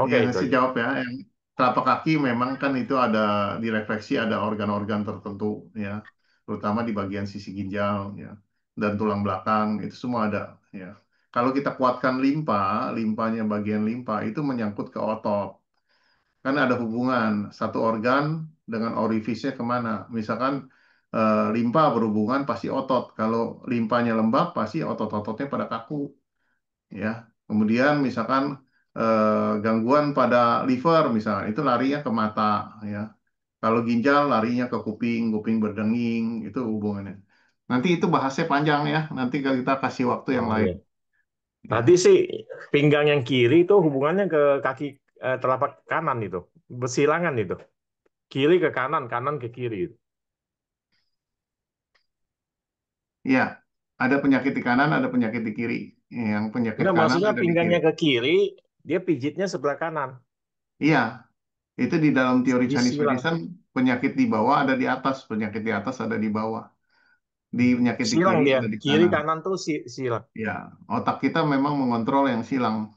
Oke, Ya, itu saya aja. jawab ya. Yang telapak kaki memang kan itu ada direfleksi ada organ-organ tertentu ya, terutama di bagian sisi ginjal ya dan tulang belakang itu semua ada ya. Kalau kita kuatkan limpanya bagian limpa itu menyangkut ke otot. Kan ada hubungan satu organ dengan orifice kemana. Misalkan limpa berhubungan pasti otot. Kalau limpanya lembab pasti otot-ototnya pada kaku ya. Kemudian misalkan gangguan pada liver misalkan itu larinya ke mata ya. Kalau ginjal larinya ke kuping, kuping berdenging itu hubungannya. Nanti itu bahasnya panjang ya. Nanti kalau kita kasih waktu yang Oh lain iya. Tadi ya. sih pinggang yang kiri itu hubungannya ke kaki telapak kanan itu. Bersilangan itu. Kiri ke kanan, kanan ke kiri itu. Iya, ada penyakit di kanan, ada penyakit di kiri. Yang penyakit Enggak, kanan maksudnya ada di kiri. pinggangnya ke kiri, dia pijitnya sebelah kanan. Iya, itu di dalam teori Chinese Disilang. medicine penyakit di bawah ada di atas, penyakit di atas ada di bawah. Di penyakit di Silang kiri dia. ada di Kiri kanan. kanan tuh silang. Ya, otak kita memang mengontrol yang silang.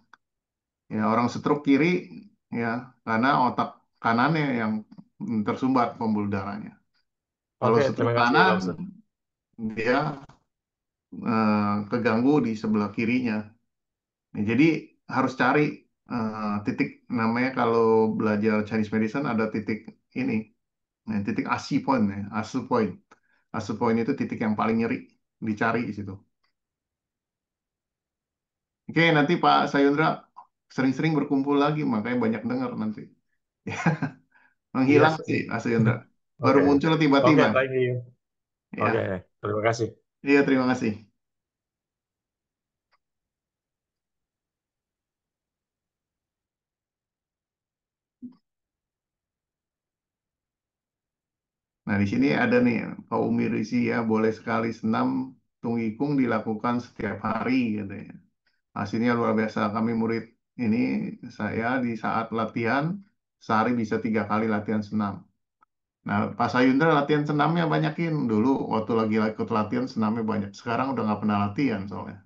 Ya, orang stroke kiri ya karena otak kanannya yang tersumbat pembuluh darahnya. Kalau Oke, terima stroke kasih Pak kanan Ustaz. dia keganggu di sebelah kirinya. Ya, jadi harus cari titik namanya kalau belajar Chinese medicine ada titik ini, nah, titik ASI point ya, ASI point. ASI point itu titik yang paling nyeri, dicari di situ. Oke, nanti Pak Sayundra sering-sering berkumpul lagi, makanya banyak dengar nanti. Iya Menghilang sih. sih Pak Sayundra. Baru Oke. muncul Oke, tiba-tiba. thank you. Oke, Ya, terima kasih. iya terima kasih. Nah, di sini ada nih, Pak Umi Risi ya, boleh sekali senam tungikung dilakukan setiap hari gitu ya. Hasilnya luar biasa. Kami murid ini, saya di saat latihan, sehari bisa 3 kali latihan senam. Nah, Pak Sayundra latihan senamnya banyakin. Dulu waktu lagi ikut latihan senamnya banyak. Sekarang udah nggak pernah latihan soalnya.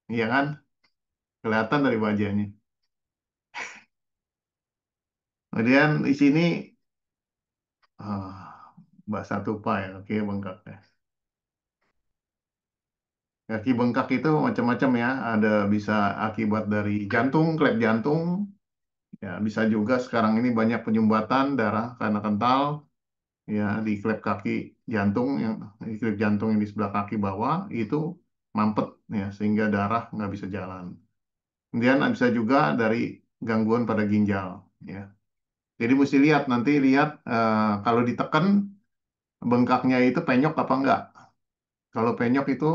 Iya kan? Kelihatan dari wajahnya. Kemudian di sini, Mbak Satupa ya, oke bengkak ya. Kaki bengkak itu macam-macam ya. Ada bisa akibat dari jantung, klep jantung. Ya, bisa juga sekarang ini banyak penyumbatan darah karena kental. Ya di klep kaki jantung yang di klep jantung yang di sebelah kaki bawah itu mampet ya sehingga darah nggak bisa jalan. Kemudian bisa juga dari gangguan pada ginjal ya. Jadi mesti lihat nanti lihat kalau ditekan bengkaknya itu penyok apa enggak. Kalau penyok itu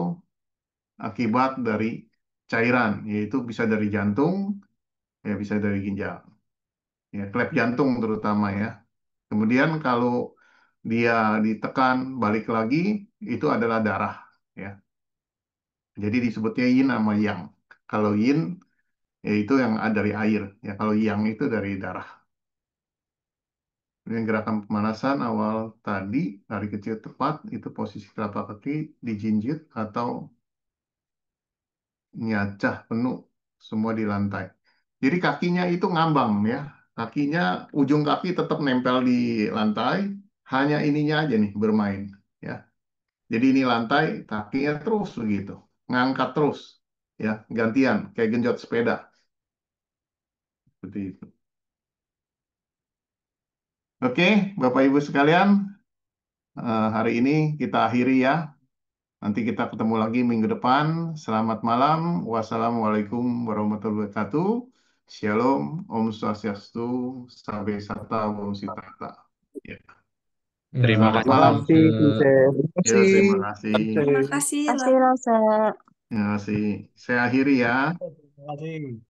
akibat dari cairan yaitu bisa dari jantung ya bisa dari ginjal ya klep jantung terutama ya. Kemudian kalau dia ditekan balik lagi itu adalah darah ya. Jadi disebutnya yin sama yang. Kalau yin yaitu yang dari air ya. Kalau yang itu dari darah. Ini gerakan pemanasan awal tadi dari kecil tepat itu posisi telapak kaki dijinjit atau nyacah penuh semua di lantai. Jadi kakinya itu ngambang ya. Kakinya ujung kaki tetap nempel di lantai, hanya ininya aja nih bermain ya. Jadi ini lantai, kakinya terus begitu. Ngangkat terus. Ya, gantian. Kayak genjot sepeda. Seperti itu. Oke, Bapak Ibu sekalian. Hari ini kita akhiri ya. Nanti kita ketemu lagi minggu depan. Selamat malam. Wassalamualaikum warahmatullahi wabarakatuh. Shalom. Om Swastiastu. Sabe Sata. Om Sitata. Ya. Terima Selamat kasih malam. Makasih, Tante. Vincent. Terima Ya, kasih. terima kasih. Terima Tante. kasih, Kasih rasa. Terima kasih. Saya akhiri ya. Terima kasih.